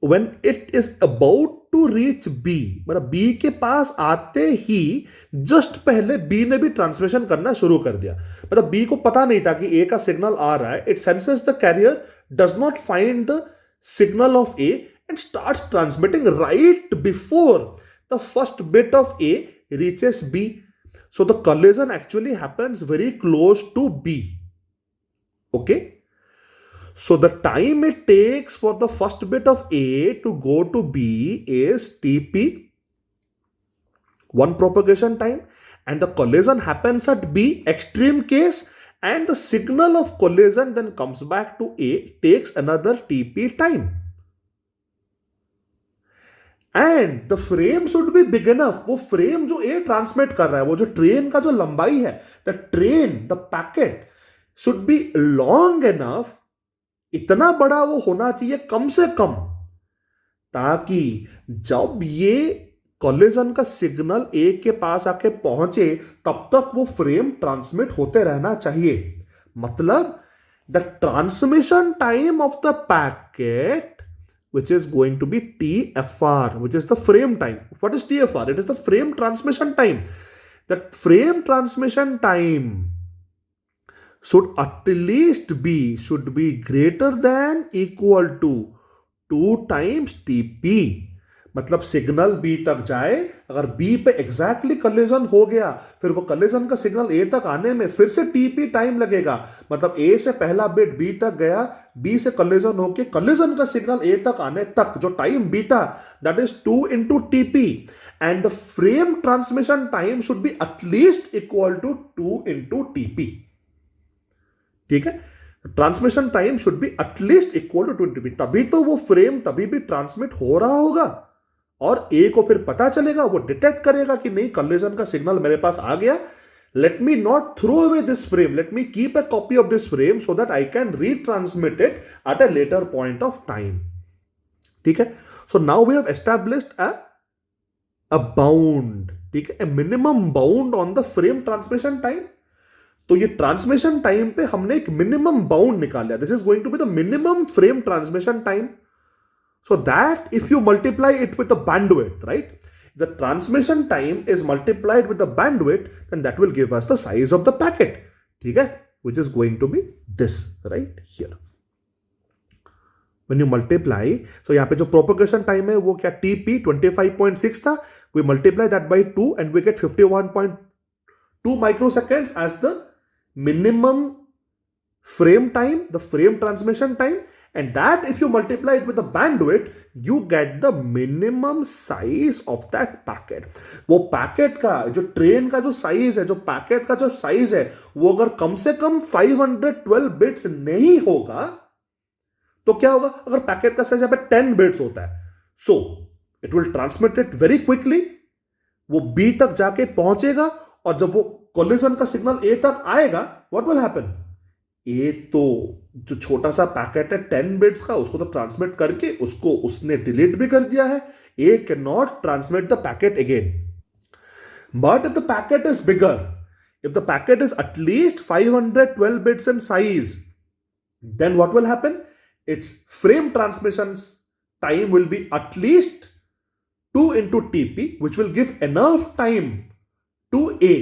when it is about to reach B, मतलब B के पास आते ही जस्ट पहले B ने भी ट्रांसमिशन करना शुरू कर दिया. मतलब B को पता नहीं था कि A का सिग्नल आ रहा है. It senses the carrier, does not find the signal of A and starts transmitting right before the first bit of A reaches B. So the collision actually happens very close to B. Okay, so the time it takes for the first bit of A to go to B is TP, one propagation time, and the collision happens at B, extreme case, and the signal of collision then comes back to A, takes another TP time. And the frame should be big enough, वो frame जो ए transmit कर रहा है, वो जो train का जो लंबाई है, the train, the packet should be long enough, इतना बड़ा वो होना चाहिए कम से कम, ताकि जब ये कोलिजन का सिग्नल ए के पास आके पहुंचे तब तक वो फ्रेम ट्रांसमिट होते रहना चाहिए। मतलब the transmission time of the packet which is going to be TFR, which is the frame time. What is TFR? It is the frame transmission time. The frame transmission time should be greater than equal to 2 times TP. मतलब signal B तक जाए, अगर B पे exactly collision हो गया, फिर वो collision का सिग्नल ए तक आने में फिर से टीपी टाइम लगेगा। मतलब ए से पहला बिट बी तक गया, बी से कलिजन होके कलिजन का सिग्नल ए तक आने तक जो टाइम बीता, that is 2 into TP, and the frame transmission time should be at least equal to 2 into TP। ठीक है, transmission time should be at least equal to 2 TP, तभी तो वो फ्रेम तभी भी ट्रांसमिट हो रहा होगा और ए को फिर पता चलेगा, वो डिटेक्ट करेगा कि नहीं कलिजन का सिग्नल मेरे पास आ गया, let me not throw away this frame, let me keep a copy of this frame so that I can retransmit it at a later point of time. ठीक है, so now we have established a bound, ठीक है, a minimum bound on the frame transmission time. तो ये transmission time पे हमने एक minimum bound निकाला, this is going to be the minimum frame transmission time. So that if you multiply it with the bandwidth, right? The transmission time is multiplied with the bandwidth, then that will give us the size of the packet. ठीक है? Which is going to be this right here. When you multiply, so यहाँ पे जो propagation time है वो क्या TP 25.6 था, we multiply that by 2 and we get 51.2 microseconds as the minimum frame time, the frame transmission time. And that if you multiply it with the bandwidth, you get the minimum size of that packet. वो packet का जो train का जो size है, जो packet का जो size है, वो अगर कम से कम 512 बिट्स नहीं होगा तो क्या होगा? अगर पैकेट का साइज यहां पे 10 बिट्स होता है, so it will transmit it very quickly, वो बी तक जाके पहुंचेगा और जब वो कोलिजन का सिग्नल ए तक आएगा, व्हाट विल हैपन? ए तो जो छोटा सा पैकेट है 10 बिट्स का, उसको तो ट्रांसमिट करके उसको उसने डिलीट भी कर दिया है। A can not transmit the packet again. But if the packet is bigger, if the packet is at least 512 bits in size, then what will happen? Its frame transmission time will be at least 2 into TP, which will give enough time to A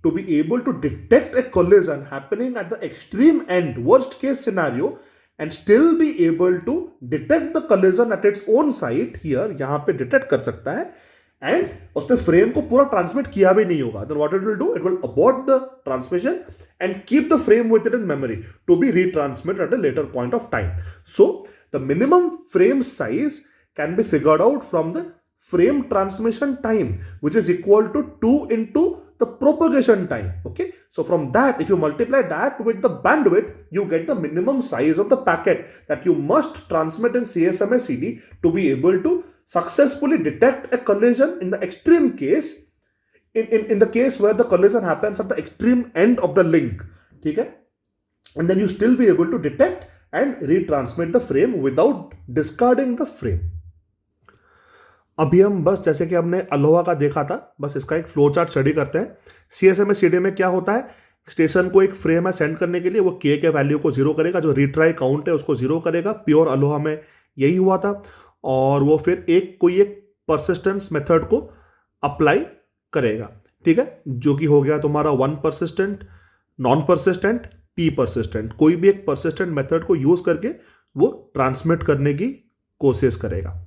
to be able to detect a collision happening at the extreme end, worst case scenario, and still be able to detect the collision at its own site here, यहाँ पे detect कर सकता है, and उसने frame को पूरा transmit किया भी नहीं होगा। Then what it will do? It will abort the transmission and keep the frame with it in memory to be retransmitted at a later point of time. So the minimum frame size can be figured out from the frame transmission time, which is equal to 2 into the propagation time. Okay, so from that, if you multiply that with the bandwidth, you get the minimum size of the packet that you must transmit in CSMA CD to be able to successfully detect a collision in the extreme case, in the case where the collision happens at the extreme end of the link. Okay, and then you still be able to detect and retransmit the frame without discarding the frame. अभी हम बस जैसे कि हमने Aloha का देखा था, बस इसका एक फ्लो चार्ट स्टडी करते हैं। सीएसएमए सीडी में क्या होता है, स्टेशन को एक फ्रेम है सेंड करने के लिए, वो के वैल्यू को जीरो करेगा, जो रिट्राई काउंट है उसको जीरो करेगा। प्योर अलोहा में यही हुआ था, और वो फिर कोई एक परसिस्टेंस मेथड को अप्लाई करेगा। ठीक है, जो कि हो गया तुम्हारा 1 persistent, non persistent, P persistent. कोई भी एक परसिस्टेंट मेथड को यूज करके वो ट्रांसमिट करने की कोशिश करेगा।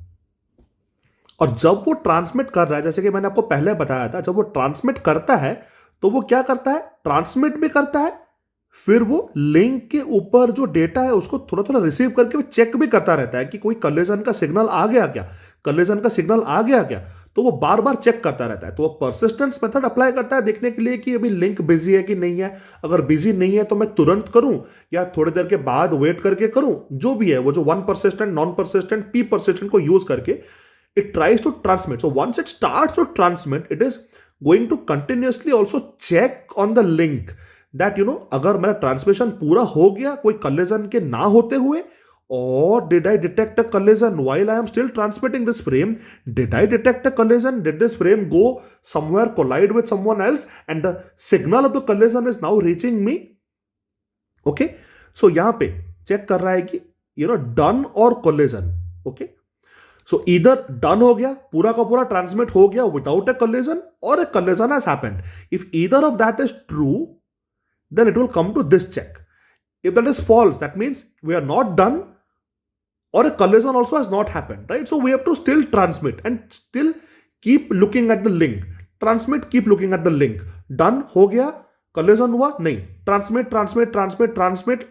और जब वो ट्रांसमिट कर रहा है, जैसे कि मैंने आपको पहले बताया था, जब वो ट्रांसमिट करता है तो वो क्या करता है, ट्रांसमिट भी करता है, फिर वो लिंक के ऊपर जो डेटा है उसको थोड़ा थोड़ा रिसीव करके वो चेक भी करता रहता है कि कोई कलिजन का सिग्नल आ गया क्या, कलिजन का सिग्नल आ गया क्या। तो वो बार बार चेक करता रहता है। तो वो परसिस्टेंस मेथड अप्लाई करता है देखने के लिए कि अभी लिंक बिजी है कि नहीं है। अगर बिजी नहीं है तो मैं तुरंत करूं या थोड़ी देर के बाद वेट करके करूं, जो भी है वो जो 1 persistent, non persistent, P persistent को यूज करके it tries to transmit. So once it starts to transmit, it is going to continuously also check on the link that अगर मेरा ट्रांसमिशन पूरा हो गया कोई collision के ना होते हुए, or did I detect a collision while I am still transmitting this frame? Did I detect a collision? Did this frame go somewhere, collide with someone else, and the signal of the collision is now reaching me? Okay, so यहां पे check कर रहा है कि done or collision. Okay, so either done हो गया, पूरा का पूरा transmit हो गया without a collision, or a collision has happened. If either of that is true, then it will come to this check. If that is false, that means we are not done, or a collision also has not happened, right? So we have to still transmit and still keep looking at the link. Transmit, keep looking at the link. Done हो गया, collision हुआ नहीं. Transmit, transmit, transmit, transmit.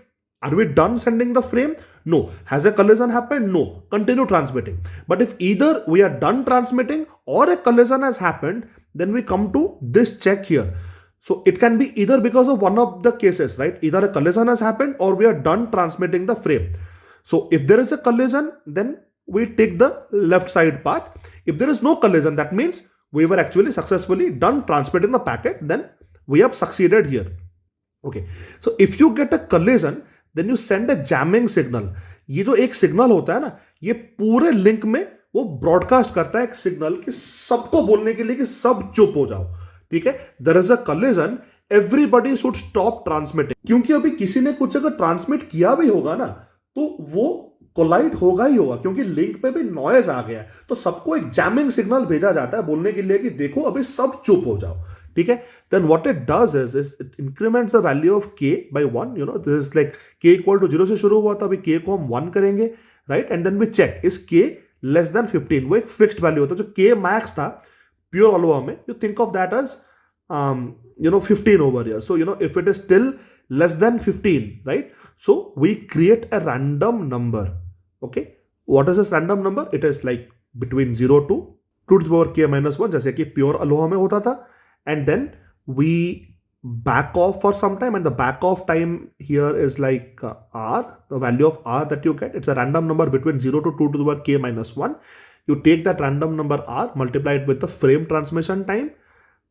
Are we done sending the frame? No. Has a collision happened? No. Continue transmitting. But if either we are done transmitting or a collision has happened, then we come to this check here. So it can be either because of one of the cases, right? Either a collision has happened or we are done transmitting the frame. So if there is a collision, then we take the left side path. If there is no collision, that means we were actually successfully done transmitting the packet, then we have succeeded here. Okay. So if you get a collision, then you send a jamming signal. ये जो एक signal होता है ना, ये पूरे link में वो ब्रॉडकास्ट करता है एक सिग्नल कि सबको बोलने के लिए कि सब चुप हो जाओ. ठीक है, there is a collision, everybody should stop transmitting. क्योंकि अभी किसी ने कुछ अगर ट्रांसमिट किया भी होगा ना, तो वो कोलाइड होगा ही होगा, क्योंकि लिंक पे भी नॉइज आ गया है. तो सबको एक जैमिंग सिग्नल भेजा जाता है बोलने के लिए कि देखो अभी सब चुप हो जाओ. ठीक है, then what it does is it increments the value of K by 1. This is like K equal to 0 से शुरू हुआ था, अभी के को हम 1 करेंगे, right? And then we check is K less than 15. वो एक फिक्स्ड वैल्यू होता है. जो के मैक्स था प्योर अलोहा में, you think of that as 15 over here. So if it is still less than 15, right? So we create a random number. Okay, what is this random number? It is like between 0 to 2 to the power k minus 1, जैसे कि pure ALOHA में होता था. And then we back off for some time, and the back off time here is like r, the value of r that you get. It's a random number between 0 to 2 to the power k minus 1. You take that random number r, multiply it with the frame transmission time,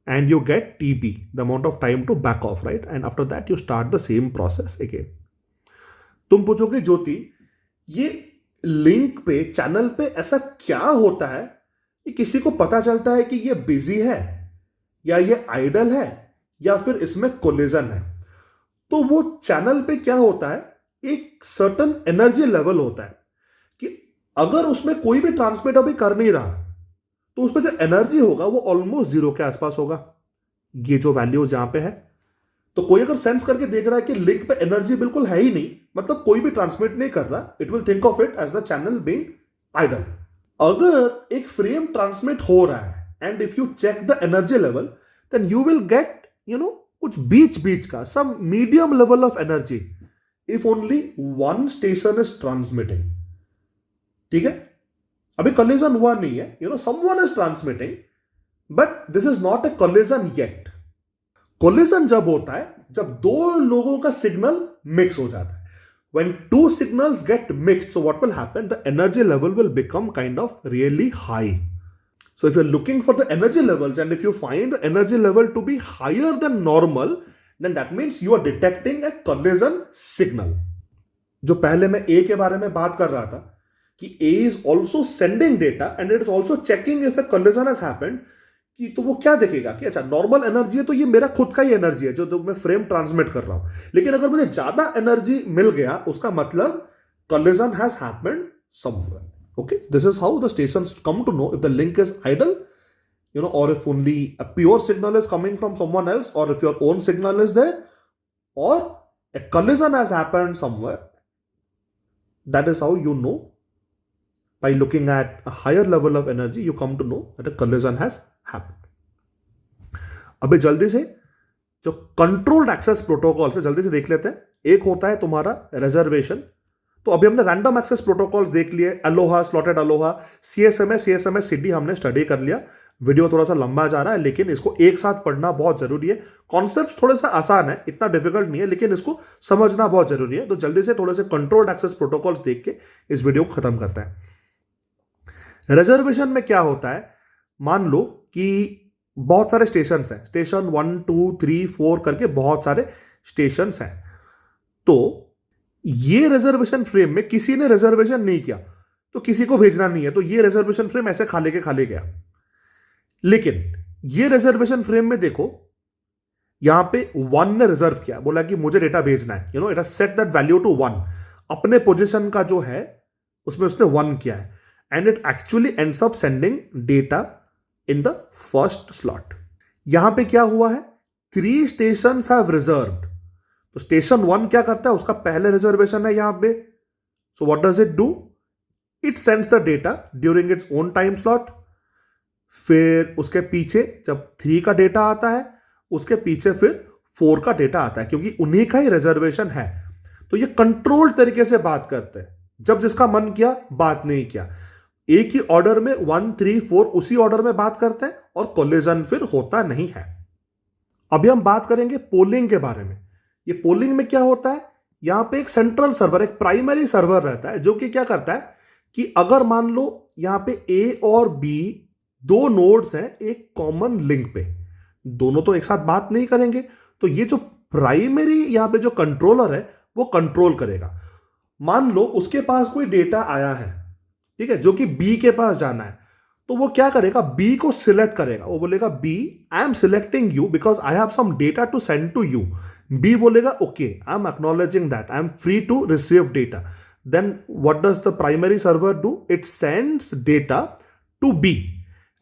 and you get TP, the amount of time to back off, right? And after that you start the same process again. तुम पूछोगे ज्योति, ये link पे, channel पे ऐसा क्या होता है कि किसी को पता चलता है कि ये बिजी है या ये आइडल है या फिर इसमें कोलिजन है? तो वो चैनल पे क्या होता है, एक सर्टन एनर्जी लेवल होता है कि अगर उसमें कोई भी ट्रांसमिट अभी कर नहीं रहा, तो उसमें जो एनर्जी होगा वो ऑलमोस्ट 0 के आसपास होगा. ये जो वैल्यूज यहां पे है, तो कोई अगर सेंस करके देख रहा है कि लिंक पे एनर्जी बिल्कुल है ही नहीं, मतलब कोई भी ट्रांसमिट नहीं कर रहा, it will think of it as the channel being idle. अगर एक फ्रेम ट्रांसमिट हो रहा है and if you check the energy level, then you will get कुछ बीच का some medium level of energy if only one station is transmitting. ठीक है, अभी collision हुआ नहीं है, someone is transmitting, but this is not a collision yet. Collision जब होता है जब दो लोगों का सिग्नल मिक्स हो जाता है. When two signals get mixed, so what will happen? The energy level will become kind of really high. So if you're looking for the energy levels and if you find the energy level to be higher than normal, then that means you are detecting a collision signal. जो पहले मैं A के बारे में बात कर रहा था कि A is also sending data and it is also checking if a collision has happened, कि तो वो क्या देखेगा कि अच्छा नॉर्मल एनर्जी है तो ये मेरा खुद का ही एनर्जी है जो तो मैं फ्रेम ट्रांसमिट कर रहा हूं, लेकिन अगर मुझे ज्यादा एनर्जी मिल गया उसका मतलब collision has happened somewhere. Okay, this is how the stations come to know if the link is idle, or if only a pure signal is coming from someone else, or if your own signal is there, or a collision has happened somewhere. That is how you know. By looking at a higher level of energy, you come to know that a collision has happened. अभी जल्दी से जो controlled access protocol से जल्दी से देख लेते हैं. एक होता है तुम्हारा रिजर्वेशन. तो अभी हमने रैंडम एक्सेस प्रोटोकॉल्स देख लिए, अलोहा, स्लॉटेड अलोहा, सीएसएमएस सीडी हमने स्टडी कर लिया. वीडियो थोड़ा सा लंबा जा रहा है, लेकिन इसको एक साथ पढ़ना बहुत जरूरी है. कॉन्सेप्ट थोड़ा सा आसान है, इतना डिफिकल्ट नहीं है, लेकिन इसको समझना बहुत जरूरी है. तो जल्दी से थोड़े से कंट्रोल्ड एक्सेस प्रोटोकॉल्स देख के इस वीडियो को खत्म करते हैं. रिजर्वेशन में क्या होता है, मान लो कि बहुत सारे स्टेशन हैं, स्टेशन 1 2 3 4 करके बहुत सारे स्टेशन हैं। तो ये रिजर्वेशन फ्रेम में किसी ने रिजर्वेशन नहीं किया तो किसी को भेजना नहीं है, तो ये रिजर्वेशन फ्रेम ऐसे खाली के खाली गया। लेकिन ये रिजर्वेशन फ्रेम में देखो, यहां पे 1 ने रिजर्व किया, बोला कि मुझे डेटा भेजना है, it has set that value to 1, अपने पोजीशन का जो है उसमें उसने 1 किया है, and it actually ends up sending data in the first slot. यहां पे क्या हुआ है, 3 स्टेशन हैव रिजर्व्ड, तो स्टेशन 1 क्या करता है, उसका पहले रिजर्वेशन है यहां पे, so what does it do, it sends the data during its own time slot. फिर उसके पीछे जब 3 का डेटा आता है, उसके पीछे फिर 4 का डेटा आता है, क्योंकि उन्हीं का ही रिजर्वेशन है। तो ये कंट्रोल तरीके से बात करते हैं, जब जिसका मन किया बात नहीं किया, एक ही ऑर्डर में 1 3 4 उसी ऑर्डर में बात करते हैं और कोलिजन फिर होता नहीं है। अभी हम बात करेंगे पोलिंग के बारे में। ये पोलिंग में क्या होता है, यहां पे एक सेंट्रल सर्वर, एक प्राइमरी सर्वर रहता है, जो कि क्या करता है कि अगर मान लो यहां पे ए और बी 2 नोड्स हैं एक कॉमन लिंक पे, दोनों तो एक साथ बात नहीं करेंगे, तो ये जो प्राइमरी यहां पे जो कंट्रोलर है वो कंट्रोल करेगा। मान लो उसके पास कोई डेटा आया है, ठीक है, जो कि बी के पास जाना है, तो वो क्या करेगा, बी को सिलेक्ट करेगा, वो बोलेगा B I am selecting you because I have some data to send to you. B बोलेगा okay I am acknowledging that, I am free to receive data. then what does the primary server do, it sends data to B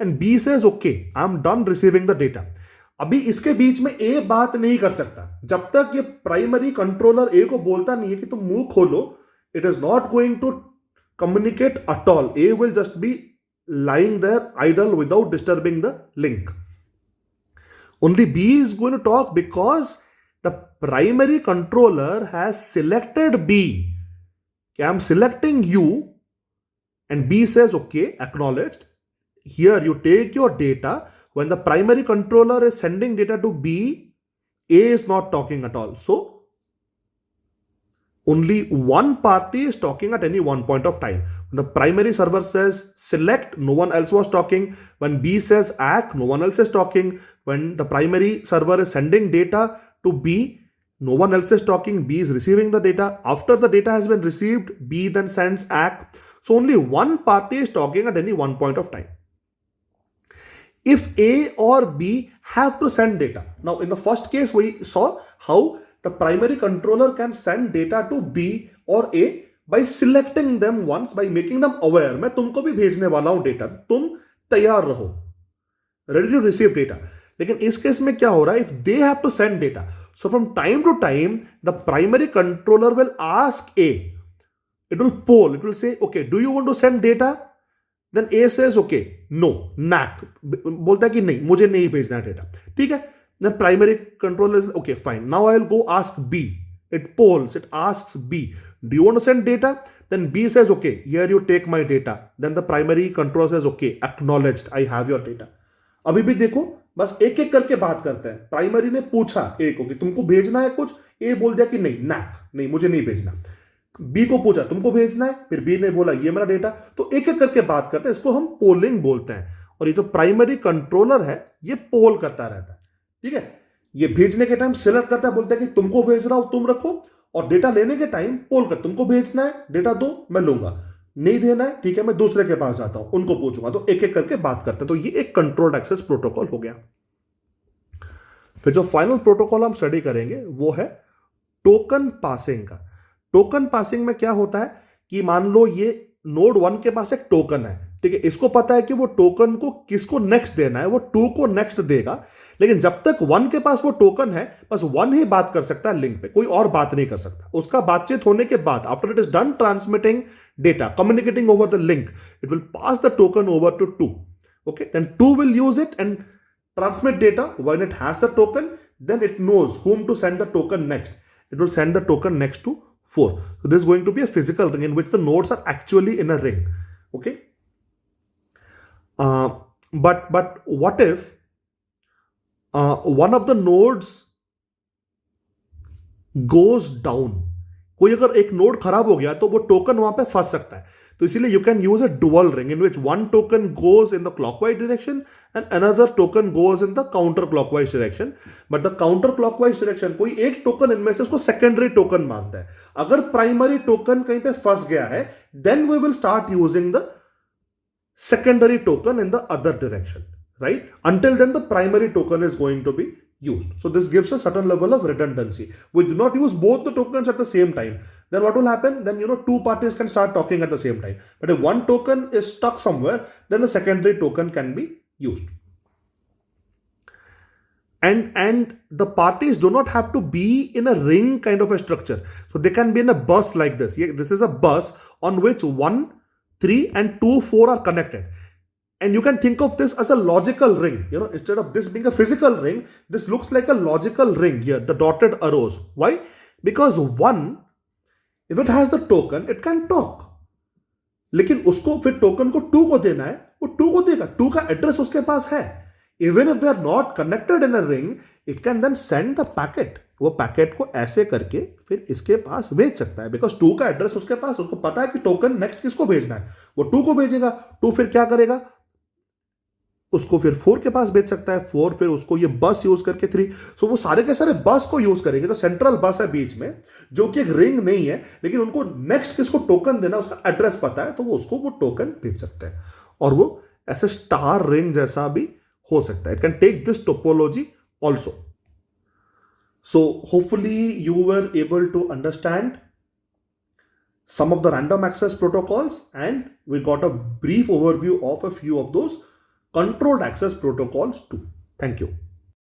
and B says okay I'm done receiving the data। अभी इसके बीच में ए बात नहीं कर सकता, जब तक ये प्राइमरी कंट्रोलर ए को बोलता नहीं है कि तुम मुंह खोलो, it is not going to communicate at all. A will just be lying there idle without disturbing the link। only B is going to talk because the primary controller has selected B। I'm selecting you and B says okay acknowledged, here you take your data। when the primary controller is sending data to B, A is not talking at all, so only one party is talking at any one point of time। when the primary server says select, no one else was talking, when B says act, no one else is talking, when the primary server is sending data to B, no one else is talking, B is receiving the data, after the data has been received, B then sends act, so only one party is talking at any one point of time। if A or B have to send data, now in the first case we saw how the primary controller can send data to B or A by selecting them once, by making them aware मैं तुमको भी भेजने वाला हूं data, तुम तैयार रहो, ready to receive data। लेकिन इस केस में क्या हो रहा है, if they have to send data, so from time to time the primary controller will ask A, it will poll, it will say okay do you want to send data, then A says okay no NAC, बोलता है कि नहीं मुझे नहीं भेजना data, ठीक है। then primary controller is okay fine, now I will go ask B, it polls, it asks B do you want to send data, then B says okay here you take my data, then the primary controller says okay acknowledged I have your data। अभी भी देखो बस एक एक करके बात करते हैं। प्राइमरी ने पूछा ए को कि तुमको भेजना है कुछ, ए बोल दिया कि नहीं नैक नहीं मुझे नहीं भेजना। बी को पूछा तुमको भेजना है, फिर बी ने बोला ये मेरा डेटा, तो एक एक करके बात करते हैं, इसको हम पोलिंग बोलते हैं। और ये जो प्राइमरी कंट्रोलर है ये पोल करता रहता है, ठीक है। ये भेजने के टाइम सिलेक्ट करता है, बोलता है कि तुमको भेज रहा हूं तुम रखो, और डेटा लेने के टाइम पोल कर, तुमको भेजना है डेटा दो मैं लूंगा, नहीं देना है ठीक है मैं दूसरे के पास जाता हूं उनको पूछूंगा, तो एक एक करके बात करते हैं। तो ये एक कंट्रोल्ड एक्सेस प्रोटोकॉल हो गया। फिर जो फाइनल प्रोटोकॉल हम स्टडी करेंगे वो है टोकन पासिंग का। टोकन पासिंग में क्या होता है कि मान लो ये नोड 1 के पास एक टोकन है, ठीक है, इसको पता है कि वो टोकन को किसको नेक्स्ट देना है, वो 2 को नेक्स्ट देगा, लेकिन जब तक 1 के पास वो टोकन है बस 1 ही बात कर सकता है लिंक पे, कोई और बात नहीं कर सकता। उसका बातचीत होने के बाद after it is done transmitting data communicating over the link, it will pass the token over to 2, okay, then 2 will use it and transmit data। when it has the token then it knows whom to send the token next, it will send the token next to 4। so this is going to be a physical ring in which the nodes are actually in a ring, okay। but what if one of the nodes goes down, कोई अगर एक node खराब हो गया तो वो token वहां पे फंस सकता है। तो इसीलिए you can use a dual ring in which one token goes in the clockwise direction and another token goes in the counter clockwise direction. But the counter clockwise direction कोई एक टोकन इनमें से उसको सेकेंडरी टोकन मानता है. अगर primary token कहीं पे फंस गया है, then we will start using the secondary token in the other direction, right? Until then the primary token is going to be used. So this gives a certain level of redundancy. We do not use both the tokens at the same time. Then what will happen? Then two parties can start talking at the same time. But if one token is stuck somewhere, then the secondary token can be used. And the parties do not have to be in a ring kind of a structure. So they can be in a bus like this. This is a bus on which 1, 3 and 2, 4 are connected. And you can think of this as a logical ring. Instead of this being a physical ring, this looks like a logical ring here, the dotted arrows. Why? Because 1, if it has the token, it can talk. लेकिन उसको फिर token को 2 को देना है, वो 2 को देगा. 2 का एड्रेस उसके पास है. Even if they are not connected in a ring, it can then send the packet. वो पैकेट को ऐसे करके फिर इसके पास भेज सकता है, बिकॉज 2 का एड्रेस उसके पास, उसको पता है कि टोकन नेक्स्ट किसको भेजना है. वो 2 को भेजेगा. 2 फिर क्या करेगा, उसको फिर 4 के पास भेज सकता है. 4 फिर उसको ये बस यूज करके 3. सो वो सारे के सारे बस को यूज करेंगे. तो सेंट्रल बस है बीच में, जो कि एक रिंग नहीं है, लेकिन उनको नेक्स्ट किसको टोकन देना उसका एड्रेस पता है, तो वो उसको वो टोकन भेज सकते हैं. और वो ऐसे स्टार रिंग जैसा भी हो सकता है. It can take this topology also. So hopefully you were able to understand some of the random access protocols, and we got a brief overview of a few of those controlled access protocols too. Thank you.